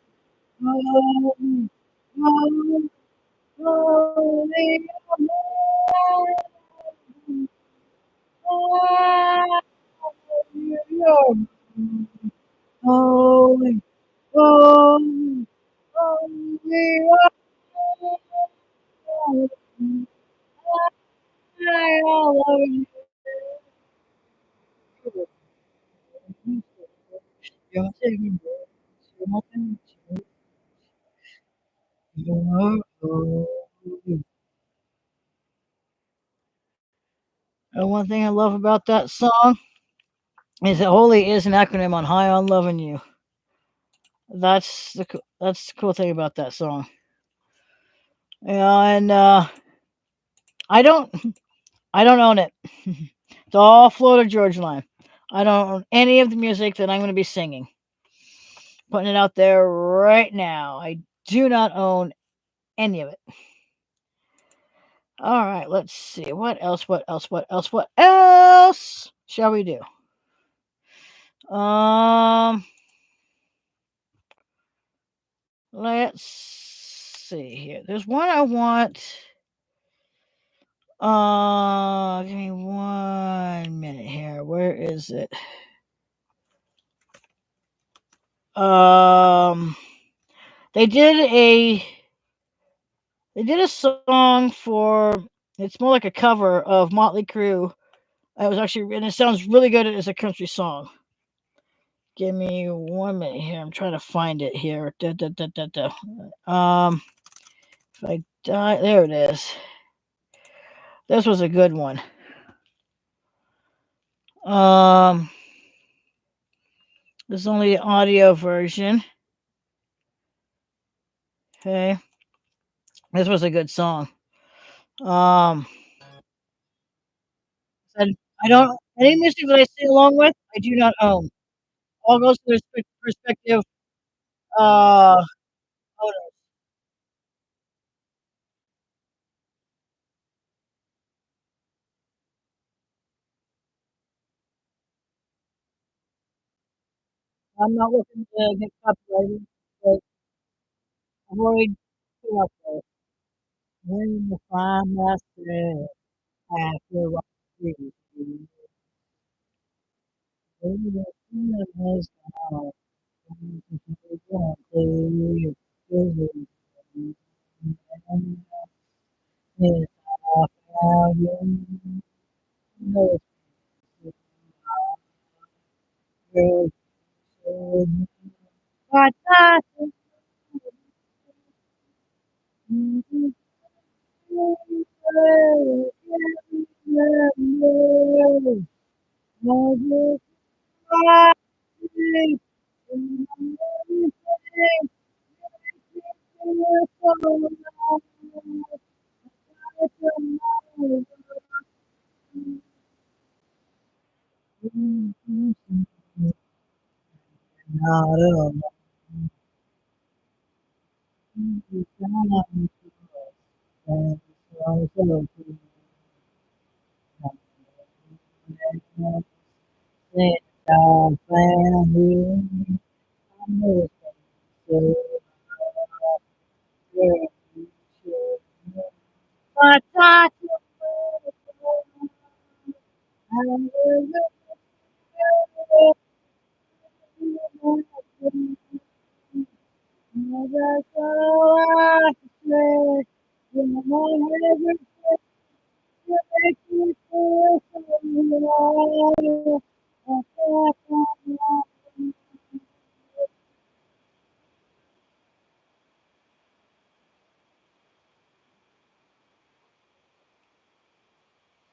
Speaker 1: holy, holy, holy, holy, holy, I love you. You're taking you're nothing you're holy. And one thing I love about that song is that holy is an acronym on High on Loving You. That's the cool thing about that song. Yeah, and I don't I don't own it. It's all Florida Georgia Line. I don't own any of the music that I'm going to be singing. Putting it out there right now. I do not own any of it. All right, let's see. What else? What else? What else? What else shall we do? Um, let's see here. There's one I want. Give me 1 minute here. Where is it? Um, they did a they did a song for. It's more like a cover of Motley Crue. It was actually, and it sounds really good as a country song. Give me 1 minute here. I'm trying to find it here. Da, da, da, da, da. If I die, there it is. This was a good one. Um, this is only the audio version. Okay, this was a good song. Um, said I don't any music that I sing along with. I do not own. All goes to the perspective. Uh, owners. I'm not looking to get copyrighted, but avoid too out there. When you find myself after what we do, when the sun is down, when you want to visit, and if I found you, no question. But I think you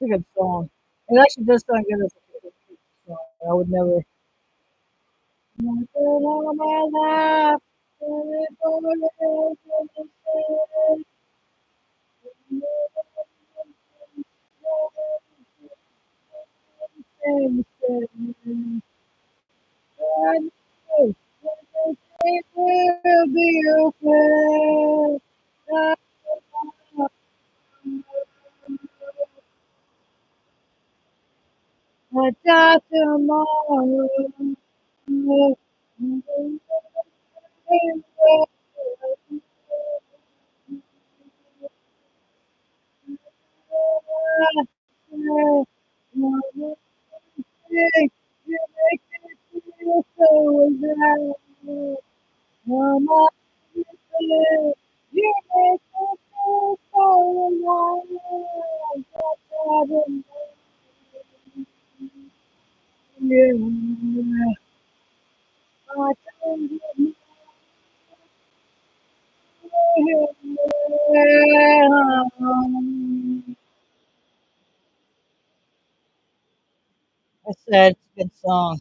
Speaker 1: It's a good song. It actually does sound good as a song. I would never. Nothing on my life. It will be okay. I die tomorrow. You make me feel so alive. Mama, you make me feel so alive. Yeah. I tell you, I said it's a good song.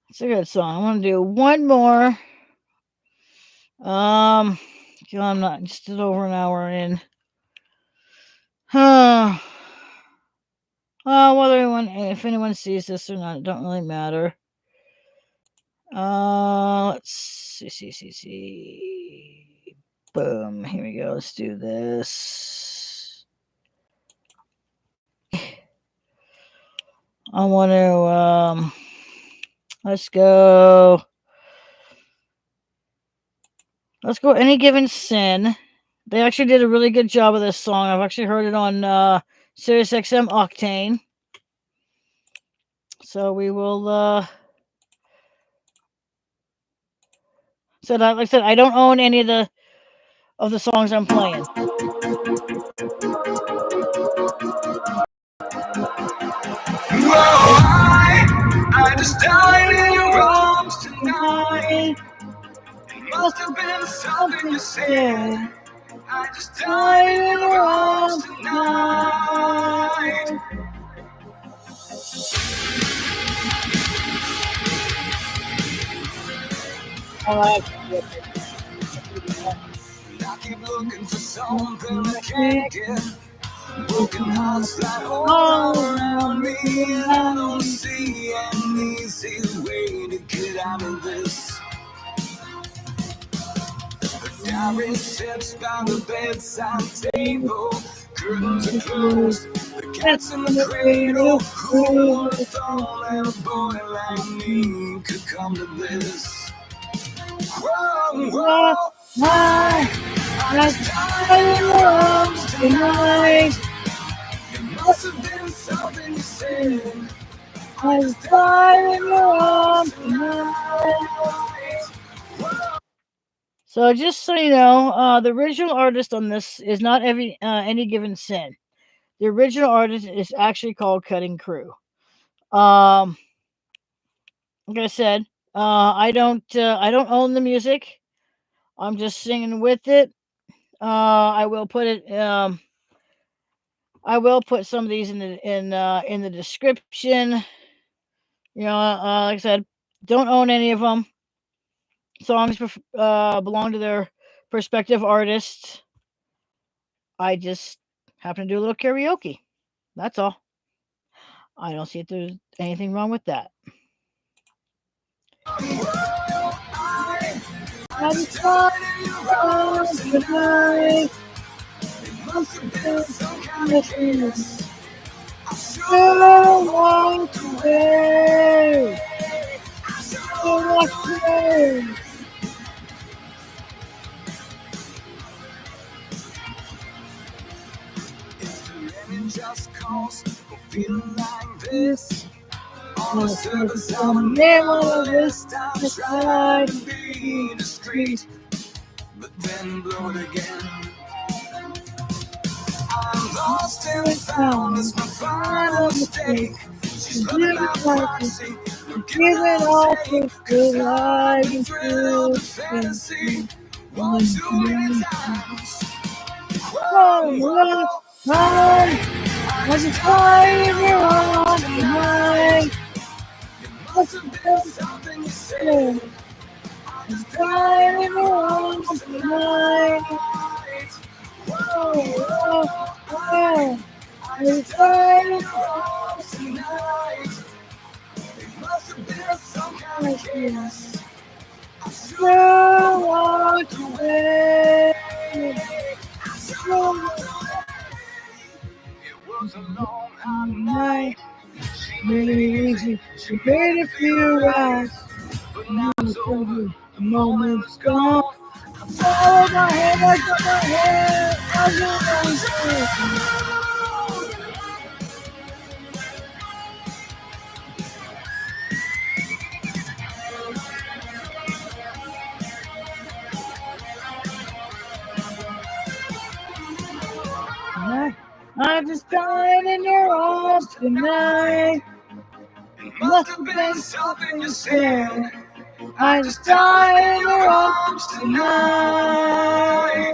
Speaker 1: It's a good song. I want to do one more. Um, I'm not just over an hour in. Huh. Whether anyone, if anyone sees this or not, it don't really matter. Let's see. Boom. Here we go. Let's do this. I want to let's go. Let's go. Any Given Sin. They actually did a really good job of this song. I've actually heard it on Sirius XM Octane. So we will. So like I said, I don't own any of the songs I'm playing.
Speaker 2: Whoa, I just died in your arms tonight. It must have been something you said. I just died in your arms tonight. I keep looking for something I can't get. Broken hearts like all around me. I don't see an easy way to get out of this. The diary sits by the bedside table. Curtains are closed. The cat's in the cradle. Who would have thought that a boy like me could come to this? Whoa, I just died in your arms tonight. It must have been something you said. I just died in your arms tonight.
Speaker 1: So just so you know, the original artist on this is not Any Given Sin. The original artist is actually called Cutting Crew. Like I said, I don't own the music. I'm just singing with it. I will put it. I will put some of these in the description. Like I said, don't own any of them. Songs belong to their respective artists. I just happen to do a little karaoke. That's all. I don't see if there's anything wrong with that. I just thought tonight. It must have been some kind of kiss. I should have walked away. I should have walked away. Is there any just cause for feeling like this? On the surface, I'm a name on the list. I tried to be discreet, but then blow it again. I'm lost and found, it's my final mistake. She's living my privacy, don't give it all for good. I've been through the fantasy one too many times.
Speaker 2: I just die in your arms tonight. It must have been something you said. I just die in your arms tonight. Whoa. I just die in your arms tonight. It must have been some kind of kiss. I sure walked away. I sure walked away. It was a long, hot night. She made it easy. She made it feel right. But now it's over. The moment's gone. I followed my head. I got my head. I was I just died in your arms tonight. It must have been something you said. I just died in your arms tonight.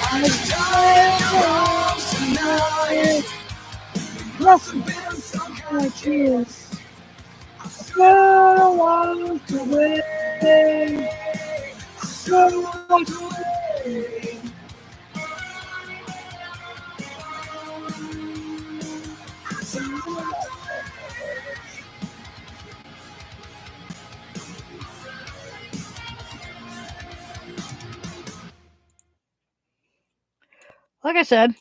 Speaker 2: I just died in your arms tonight. It must have been some kind of kiss. I should have walked away. I should have walked away.
Speaker 1: Like I said,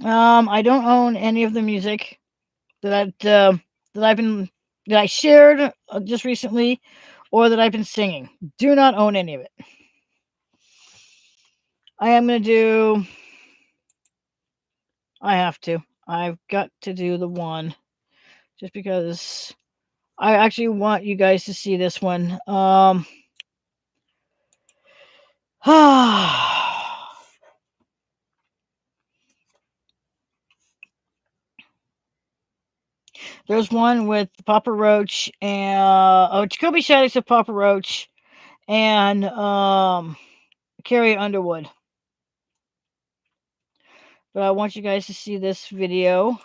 Speaker 1: I don't own any of the music that I shared just recently, or that I've been singing. Do not own any of it. I am gonna do. I have to. I've got to do the one, just because I actually want you guys to see this one. There's one with Papa Roach and Jacoby Shaddix of Papa Roach and Carrie Underwood. But I want you guys to see this video.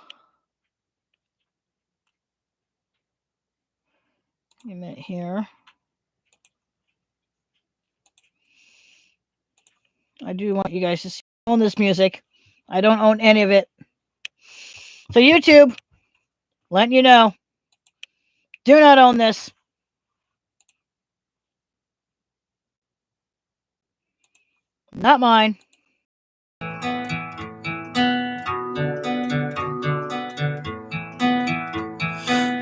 Speaker 1: Give me a minute here. I do want you guys to see own this music. I don't own any of it. So YouTube, letting you know, do not own this. Not mine.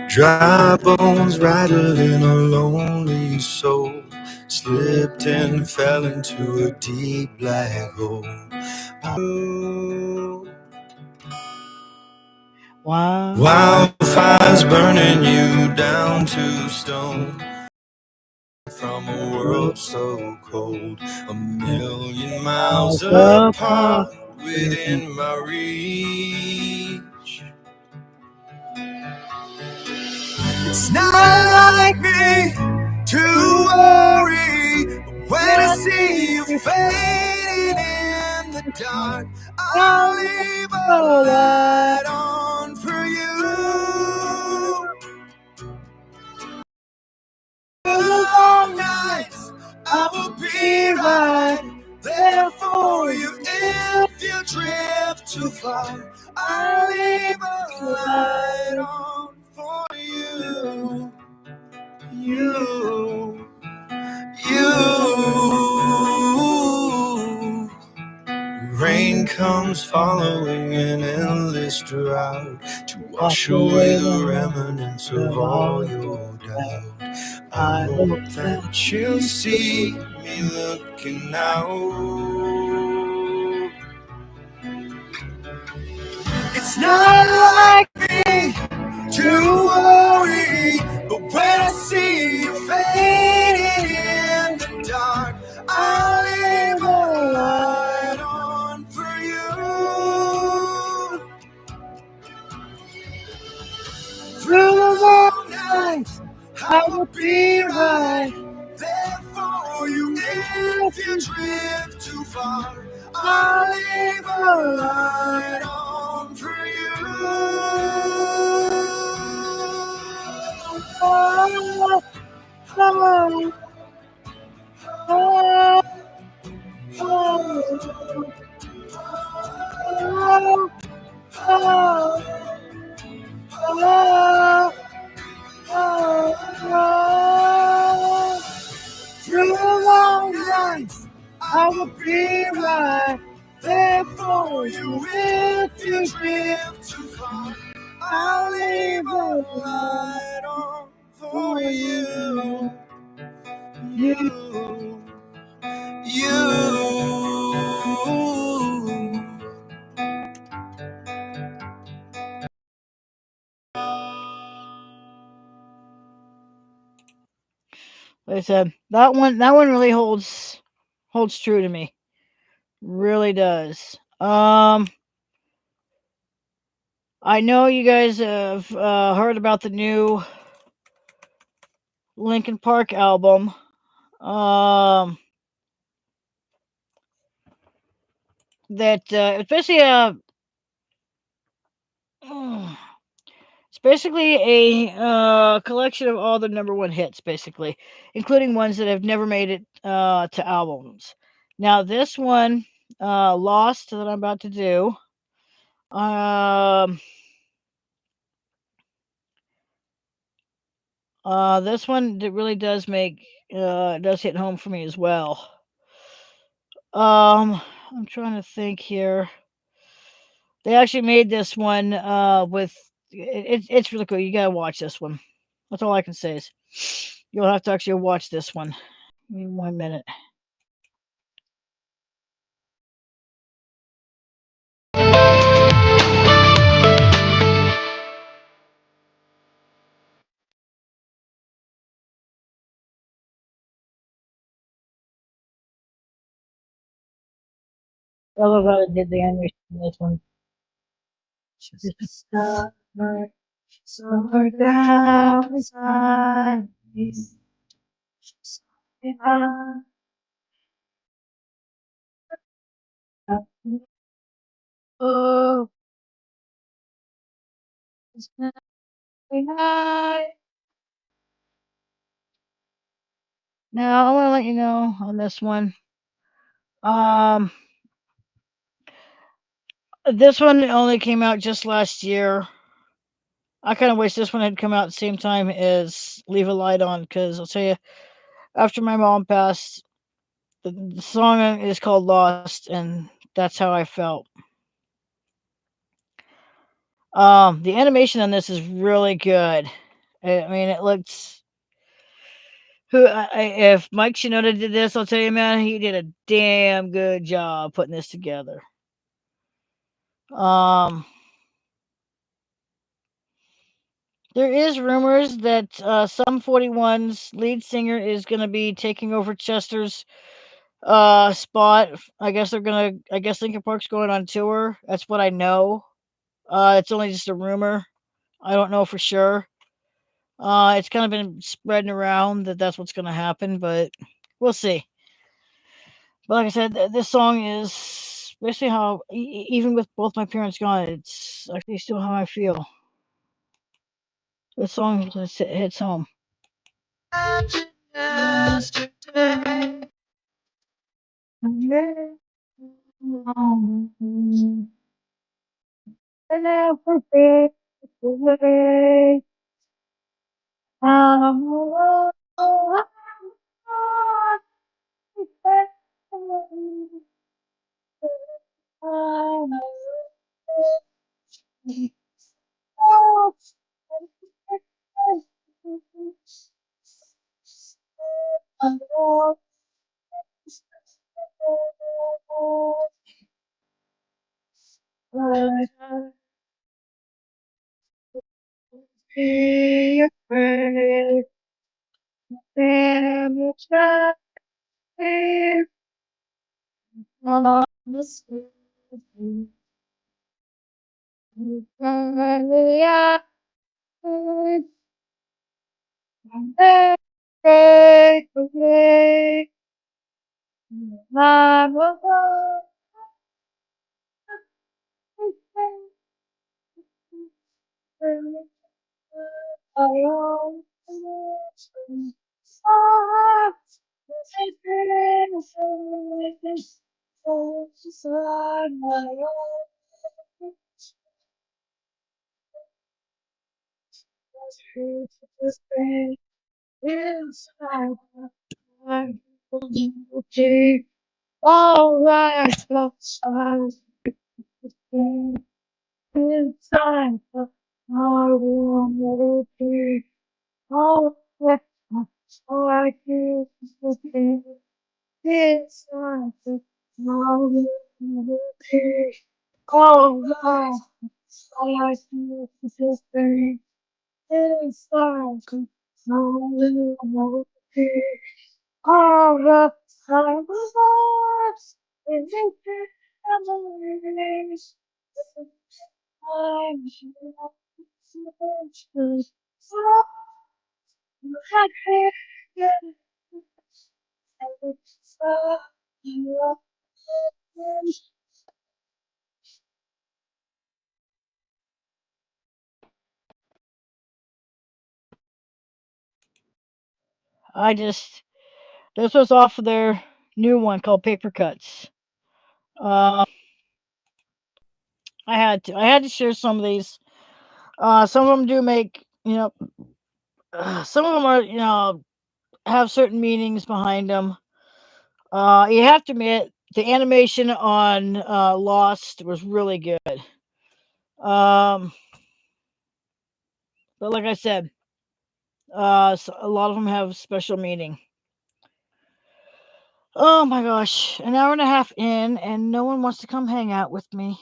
Speaker 2: Dry bones rattling a lonely soul, slipped and fell into a deep black hole. Wildfires burning you down to stone. From a world so cold, a million miles apart, within my reach. It's not like me to worry, but when I see you fading in the dark, I'll leave a light on for you. Long nights, I will be right there for you. If you drift too far, I'll leave a light on for you. Rain comes following an endless drought to wash away the remnants of all your doubt. I hope that you see me looking out. It's not like me to worry, but when I see you fading in the dark, I'll leave a light on for you. Through the long nights, I will be right there for you. if you drift too far, I'll leave a light on for you. Oh, oh, oh, oh, oh, oh, oh, oh. Through the long nights, I will be right there for you. If you drift too far, I'll leave a light on for you. You.
Speaker 1: Like I said, that one really holds true to me. Really does. I know you guys have heard about the new Linkin Park album. That it's basically a it's basically a collection of all the number one hits, basically, including ones that have never made it to albums. Now, this one, Lost, that I'm about to do, this one really does does hit home for me as well. I'm trying to think here. They actually made this one with it's really cool. You gotta watch this one. That's all I can say is you'll have to actually watch this one. Give me 1 minute. I love how they did the animation in this one. Just summer, summer down inside me. Oh, it's night. Now I want to let you know on this one. Um, this one only came out just last year. I kind of wish this one had come out at the same time as Leave a Light On, because I'll tell you, after my mom passed, the song is called Lost, and that's how I felt. The animation on this is really good. I mean, it looks. If Mike Shinoda did this, I'll tell you, man, he did a damn good job putting this together. There is rumors that Sum 41's lead singer is going to be taking over Chester's spot. I guess Linkin Park's going on tour. That's what I know. It's only just a rumor. I don't know for sure. It's kind of been spreading around that that's what's going to happen, but we'll see. But like I said, this song is basically how, even with both my parents gone, it's actually still how I feel. This song just hits home. Yesterday. And everything away. Be afraid, then it's not fair.
Speaker 2: All right, inside the melody, all that I do is inside the melody, all that I do is inside the melody, all the silence is in the memories. I'm
Speaker 1: This was off of their new one called Paper Cuts. I had to share some of these. Some of them do make, some of them are, have certain meanings behind them. You have to admit, the animation on Lost was really good. Um, but like I said, so a lot of them have special meaning. Oh my gosh, an hour and a half in, and no one wants to come hang out with me.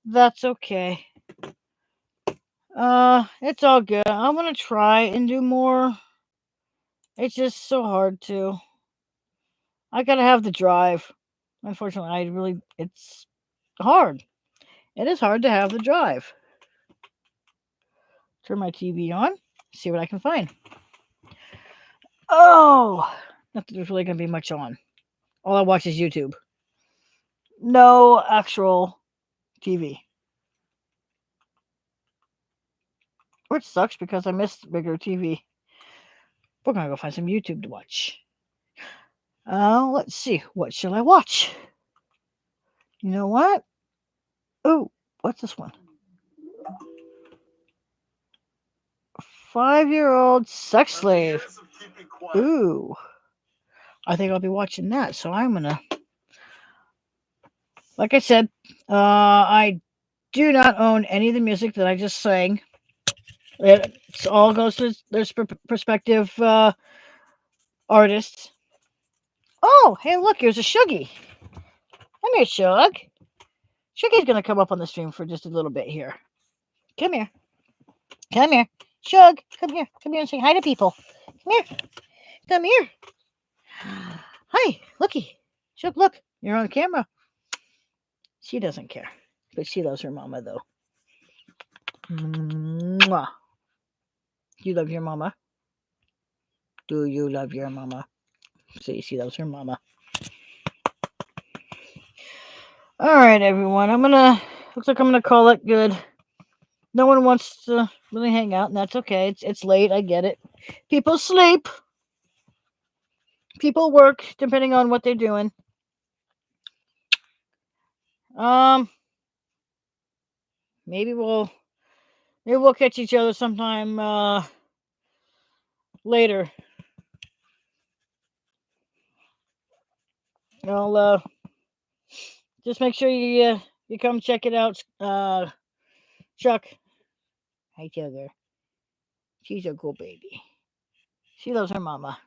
Speaker 1: That's okay. It's all good. I'm gonna try and do more. It's just so hard to. I gotta have the drive. Unfortunately, it's hard. It is hard to have the drive. Turn my TV on, see what I can find. Oh, not that there's really gonna be much on. All I watch is YouTube. No actual TV. Which sucks because I missed bigger TV. We're gonna go find some YouTube to watch. Let's see. What shall I watch? You know what? Oh, what's this one? 5-year-old sex slave. Ooh. I think I'll be watching that. So I'm gonna. Like I said, I do not own any of the music that I just sang. It all goes to their perspective artists. Oh, hey, look, here's a Shuggy. Come here, Shug. Shuggy's gonna come up on the stream for just a little bit here. Come here. Come here. Shug, come here. Come here and say hi to people. Come here. Come here. Hi, looky. Shug, look. You're on camera. She doesn't care, but she loves her mama, though. Mwah. You love your mama? Do you love your mama? See, she loves her mama. All right, everyone. Looks like I'm gonna call it good. No one wants to really hang out, and that's okay. It's late. I get it. People sleep. People work, depending on what they're doing. Maybe we'll catch each other sometime later. I'll just make sure you come check it out. Chuck. Hi, Sugar. She's a cool baby. She loves her mama.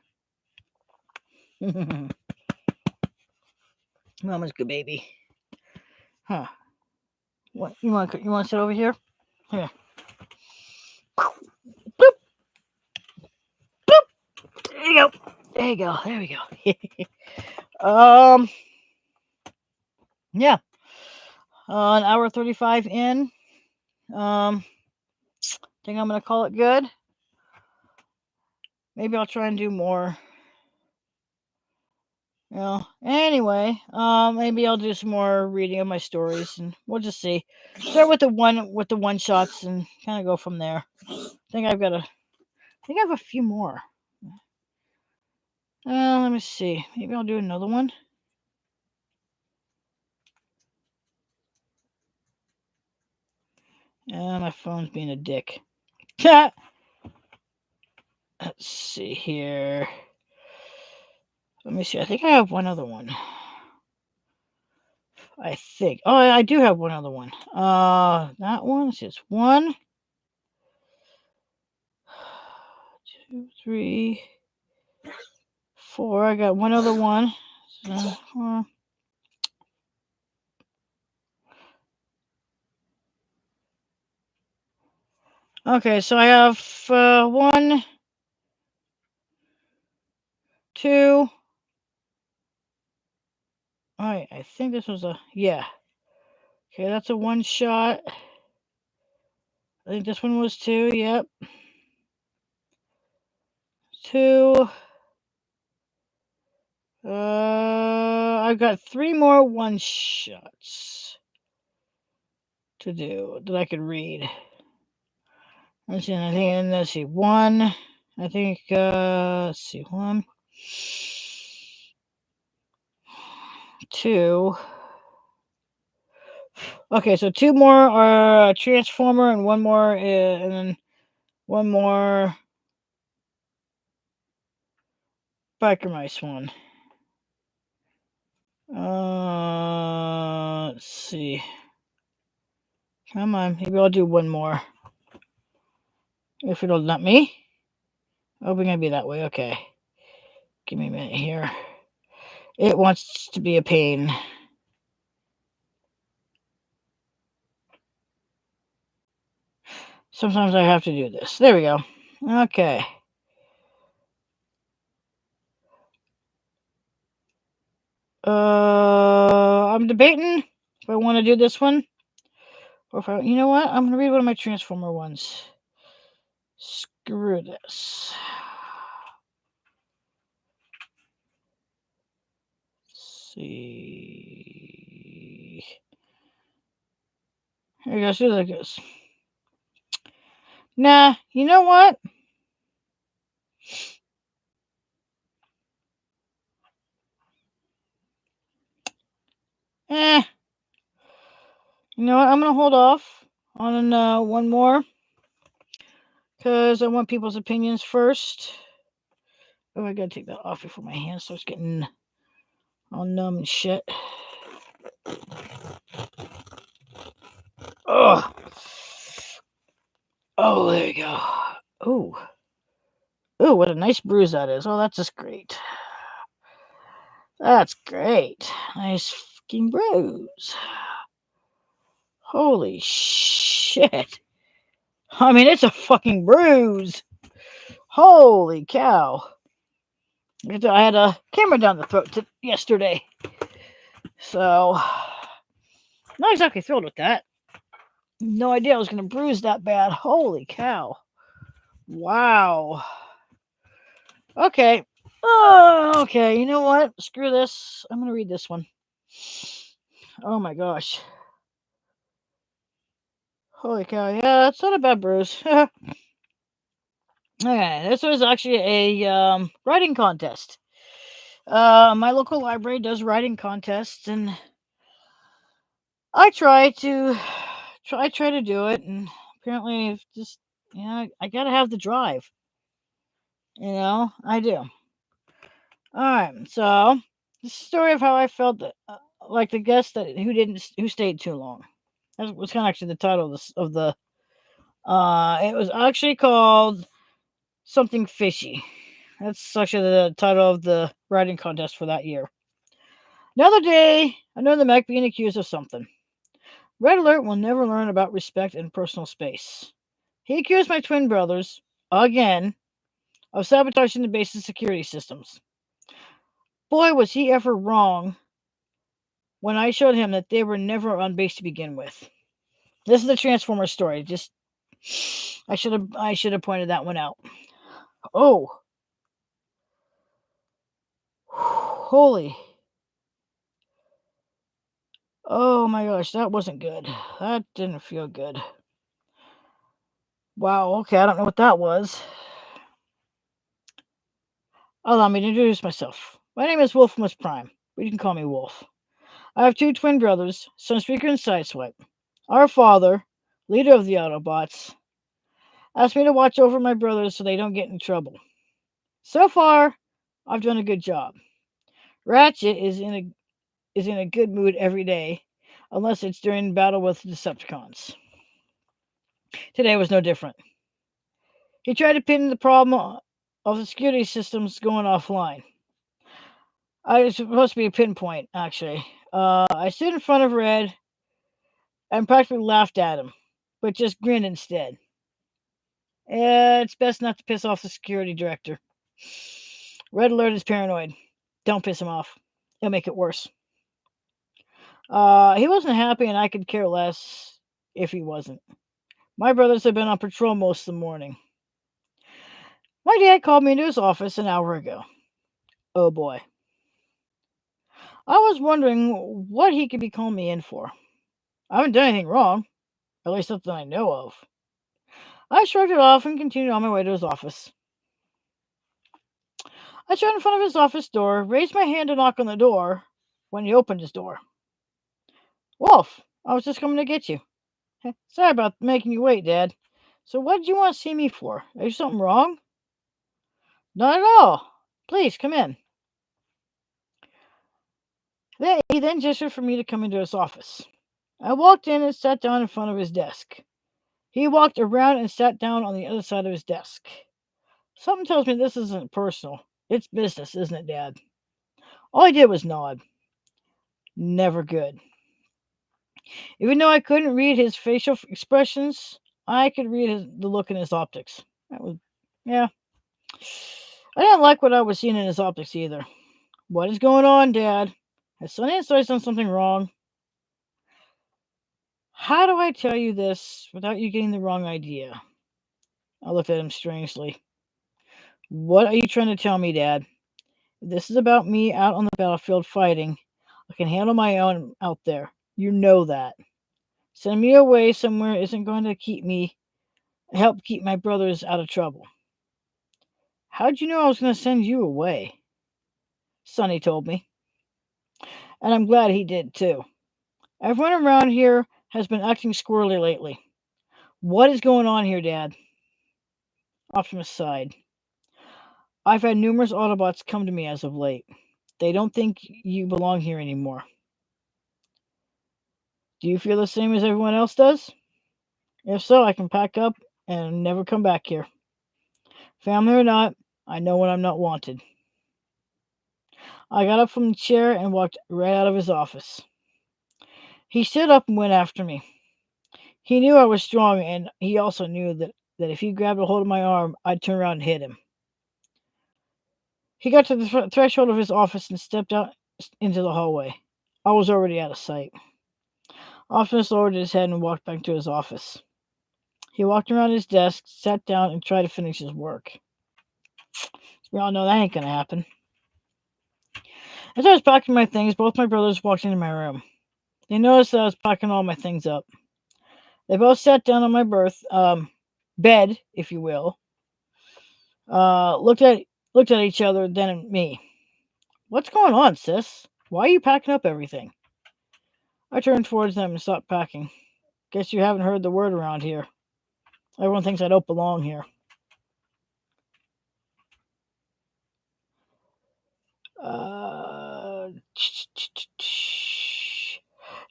Speaker 1: Mama's good baby. Huh. What you want to sit over here? Here. Boop. Boop. There you go. There you go. There we go. Yeah. An hour 35 in. Think I'm gonna call it good. Maybe I'll try and do more Anyway, maybe I'll do some more reading of my stories, and we'll just see. Start with the one shots, and kind of go from there. I think I have a few more. Let me see. Maybe I'll do another one. My phone's being a dick. Let's see here. Let me see. I think I have one other one. I think. Oh, I do have one other one. That one. It's 1, 2, 3, 4. I got one other one. So, okay, so I have 1, 2. Alright, I think this was yeah. Okay, that's a one shot. I think this one was 2. Yep. 2. I've got 3 more one shots to do that I could read. Let's see. I think. Let's see. 1. I think. Let's see. 1, 2. Okay, so 2 more are Transformer, and 1 more, and then 1 more Biker Mice one. Let's see. Come on, maybe I'll do 1 more. If it'll let me. Oh, we're gonna be that way. Okay. Give me a minute here. It wants to be a pain. Sometimes I have to do this. There we go. Okay. I'm debating if I want to do this one. Or if you know what? I'm going to read one of my Transformer ones. Screw this. Let's see. Here we go. See how that goes. Nah, you know what? You know what? I'm going to hold off on 1 more. Because I want people's opinions first. Oh, I gotta take that off before my hand starts getting all numb and shit. Oh, there you go. Ooh, what a nice bruise that is. Oh, that's just great. That's great. Nice fucking bruise. Holy shit. I mean, it's a fucking bruise. Holy cow. I had a camera down the throat yesterday. So, not exactly thrilled with that. No idea I was going to bruise that bad. Holy cow. Wow. Okay. Okay, you know what? Screw this. I'm going to read this one. Oh my gosh. Holy cow. Yeah, it's not a bad bruise. Okay, this was actually a writing contest. My local library does writing contests, and I try to do it, and apparently just I gotta have the drive. I do. All right, so the story of how I felt that, like the guest who stayed too long. That was kind of actually the title of the. It was actually called Something Fishy. That's actually the title of the writing contest for that year. Another day, another mech being accused of something. Red Alert will never learn about respect and personal space. He accused my twin brothers, again, of sabotaging the base's security systems. Boy, was he ever wrong when I showed him that they were never on base to begin with. This is the Transformer story. Just I should have pointed that one out. Oh. Holy. Oh my gosh, that wasn't good. That didn't feel good. Wow, okay, I don't know what that was. Allow me to introduce myself. My name is Wolfmus Prime, but you can call me Wolf. I have two twin brothers, Sunspeaker and Sideswipe. Our father, leader of the Autobots, asked me to watch over my brothers so they don't get in trouble. So far, I've done a good job. Ratchet is in a good mood every day, unless it's during battle with Decepticons. Today was no different. He tried to pin the problem of the security systems going offline. I was supposed to be a pinpoint, actually. I stood in front of Red and practically laughed at him, but just grinned instead. It's best not to piss off the security director. Red Alert is paranoid. Don't piss him off. It'll make it worse. He wasn't happy, and I could care less if he wasn't. My brothers have been on patrol most of the morning. My dad called me into his office an hour ago. Oh boy. I was wondering what he could be calling me in for. I haven't done anything wrong, at least nothing I know of. I shrugged it off and continued on my way to his office. I stood in front of his office door, raised my hand to knock on the door when he opened his door. Wolf, I was just coming to get you. Sorry about making you wait, Dad. So what did you want to see me for? Is there something wrong? Not at all. Please, come in. He then gestured for me to come into his office. I walked in and sat down in front of his desk. He walked around and sat down on the other side of his desk. Something tells me this isn't personal. It's business, isn't it, Dad? All I did was nod. Never good. Even though I couldn't read his facial expressions, I could read the look in his optics. Yeah. I didn't like what I was seeing in his optics either. What is going on, Dad? Has Sonny and Soy done something wrong? How do I tell you this without you getting the wrong idea? I looked at him strangely. What are you trying to tell me, Dad? If this is about me out on the battlefield fighting, I can handle my own out there. You know that. Send me away somewhere isn't going to help keep my brothers out of trouble. How'd you know I was going to send you away? Sonny told me. And I'm glad he did too. Everyone around here has been acting squirrely lately. What is going on here, Dad? Optimus sighed. I've had numerous Autobots come to me as of late. They don't think you belong here anymore. Do you feel the same as everyone else does? If so, I can pack up and never come back here. Family or not, I know when I'm not wanted. I got up from the chair and walked right out of his office. He stood up and went after me. He knew I was strong, and he also knew that if he grabbed a hold of my arm, I'd turn around and hit him. He got to the threshold of his office and stepped out into the hallway. I was already out of sight. Optimus lowered his head and walked back to his office. He walked around his desk, sat down, and tried to finish his work. We all know that ain't gonna happen. As I was packing my things, both my brothers walked into my room. They noticed that I was packing all my things up. They both sat down on my bed, if you will. Looked at each other, then at me. What's going on, sis? Why are you packing up everything? I turned towards them and stopped packing. Guess you haven't heard the word around here. Everyone thinks I don't belong here.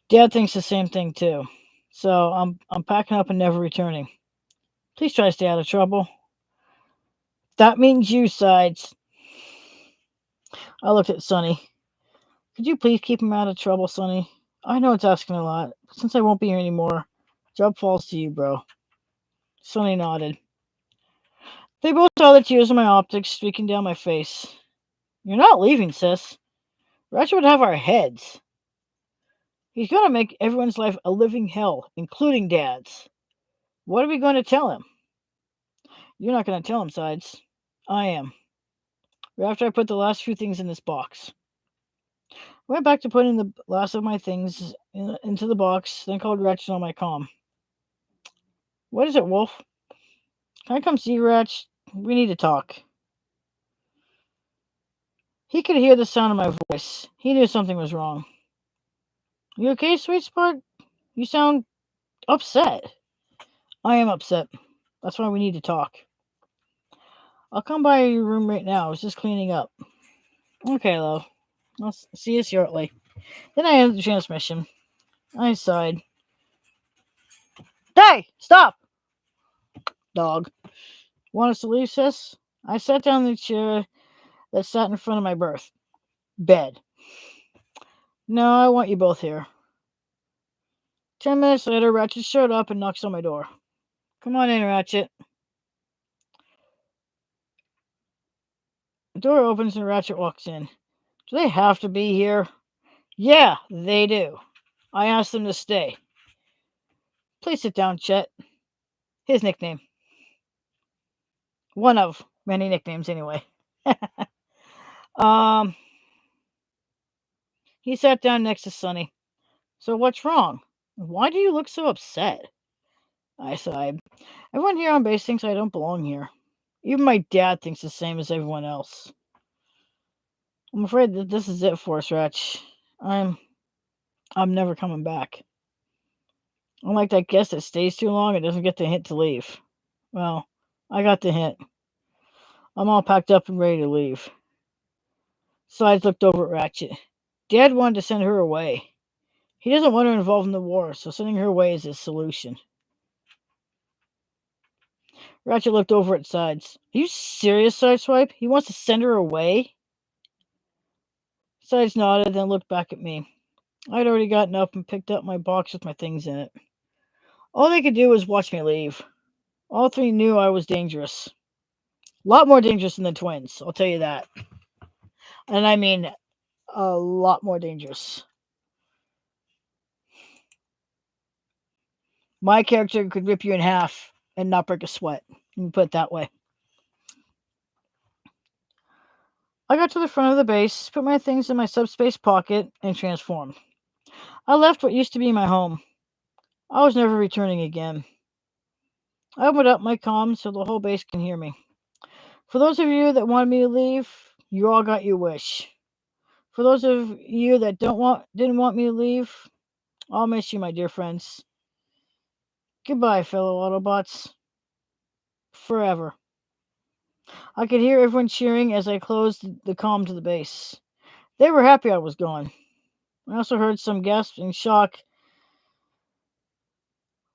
Speaker 1: Dad thinks the same thing too. So I'm packing up and never returning. Please try to stay out of trouble. That means you, Sides. I looked at Sonny. Could you please keep him out of trouble, Sonny? I know it's asking a lot, but since I won't be here anymore, job falls to you, bro. Sonny nodded. They both saw the tears in my optics streaking down my face. You're not leaving, sis. Ratchet would have our heads. He's going to make everyone's life a living hell, including Dad's. What are we going to tell him? You're not going to tell him, Sides. I am. After I put the last few things in this box. Went back to putting the last of my things into the box, then called Ratchet on my comm. What is it, Wolf? Can I come see you, Ratchet? We need to talk. He could hear the sound of my voice. He knew something was wrong. You okay, sweet spot? You sound upset. I am upset. That's why we need to talk. I'll come by your room right now. I was just cleaning up. Okay, love. I'll see you shortly. Then I ended the transmission. I sighed. Hey! Stop! Dog. Want us to leave, sis? I sat down in the chair that sat in front of my berth. Bed. No, I want you both here. 10 minutes later, Ratchet showed up and knocks on my door. Come on in, Ratchet. The door opens and Ratchet walks in. Do they have to be here? Yeah, they do. I asked them to stay. Please sit down, Chet. His nickname. One of many nicknames, anyway. He sat down next to Sonny. So what's wrong? Why do you look so upset? I sighed. Everyone here on base thinks I don't belong here. Even my dad thinks the same as everyone else. I'm afraid that this is it for us, Ratch. I'm never coming back. I'm like that guest that stays too long and doesn't get the hint to leave. Well, I got the hint. I'm all packed up and ready to leave. Sides looked over at Ratchet. Dad wanted to send her away. He doesn't want her involved in the war, so sending her away is his solution. Ratchet looked over at Sides. Are you serious, Sideswipe? He wants to send her away? Sides nodded, then looked back at me. I'd already gotten up and picked up my box with my things in it. All they could do was watch me leave. All three knew I was dangerous. A lot more dangerous than the twins, I'll tell you that. And I mean a lot more dangerous. My character could rip you in half and not break a sweat. Let me put it that way. I got to the front of the base, put my things in my subspace pocket, and transformed. I left what used to be my home. I was never returning again. I opened up my comm so the whole base can hear me. For those of you that wanted me to leave, you all got your wish. For those of you that didn't want me to leave, I'll miss you, my dear friends. Goodbye, fellow Autobots. Forever. I could hear everyone cheering as I closed the comm to the base. They were happy I was gone. I also heard some gasps in shock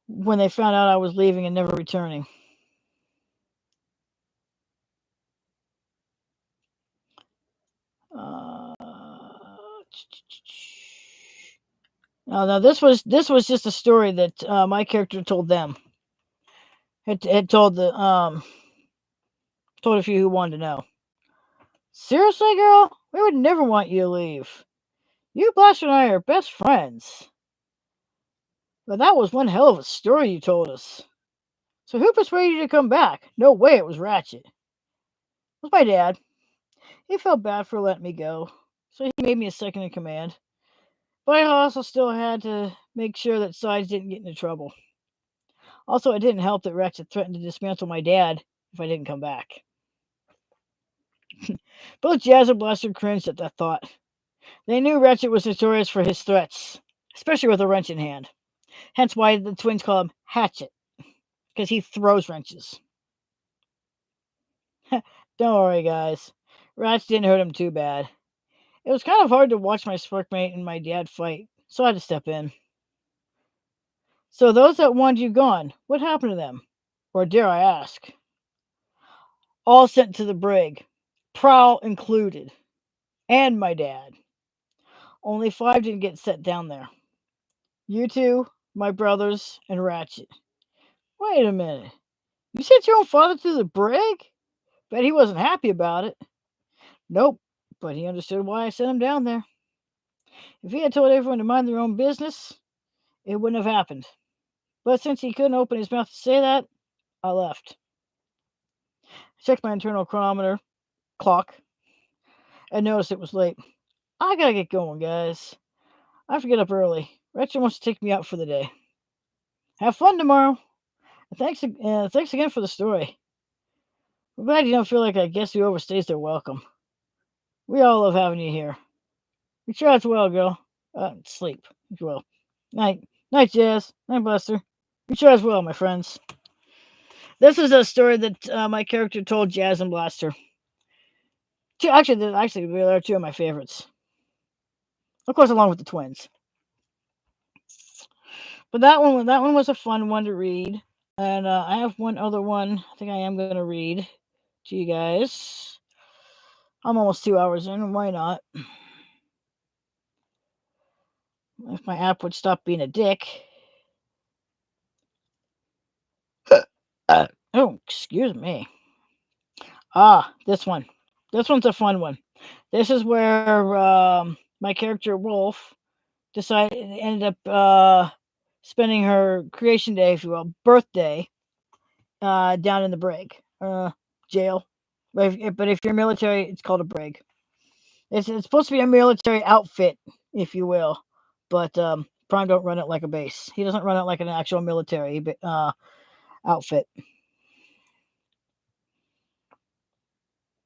Speaker 1: when they found out I was leaving and never returning. Now this was just a story that my character told them. Had told a few who wanted to know. Seriously, girl? We would never want you to leave. You, Blaster, and I are best friends. But that was one hell of a story you told us. So who persuaded you to come back? No way it was Ratchet. It was my dad. He felt bad for letting me go, so he made me a second in command. But I also still had to make sure that Sides didn't get into trouble. Also, it didn't help that Ratchet threatened to dismantle my dad if I didn't come back. Both Jazz and Blaster cringed at that thought. They knew Ratchet was notorious for his threats, especially with a wrench in hand. Hence why the twins call him Hatchet, because he throws wrenches. Don't worry, guys. Ratchet didn't hurt him too bad. It was kind of hard to watch my Sparkmate and my dad fight, so I had to step in. So those that wanted you gone, what happened to them? Or dare I ask? All sent to the brig, Prowl included, and my dad. Only 5 didn't get set down there. You two, my brothers, and Ratchet. Wait a minute. You sent your own father to the brig? Bet he wasn't happy about it. Nope, but he understood why I sent him down there. If he had told everyone to mind their own business, it wouldn't have happened. But since he couldn't open his mouth to say that, I left. I checked my internal chronometer clock and noticed it was late. I gotta get going, guys. I have to get up early. Rachel wants to take me out for the day. Have fun tomorrow. Thanks again for the story. I'm glad you don't feel like a guest who overstays their welcome. We all love having you here. You try as well, girl. Sleep as well. Night. Night, Jazz. Night, Buster. You try as well, my friends. This is a story that my character told Jazz and Blaster. Actually, they are two of my favorites. Of course, along with the twins. But that one was a fun one to read. And I have one other one I think I am going to read to you guys. I'm almost 2 hours in. Why not? If my app would stop being a dick. Oh, excuse me. This one. This one's a fun one. This is where my character Wolf ended up spending her creation day, if you will, birthday, down in the brig, jail. But if you're military, it's called a brig. It's supposed to be a military outfit, if you will, but Prime don't run it like a base. He doesn't run it like an actual military outfit.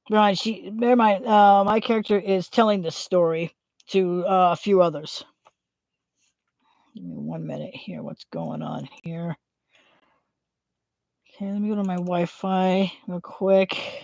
Speaker 1: Right, my character is telling this story to a few others. Give me 1 minute here. What's going on here? Okay, let me go to my Wi-Fi real quick.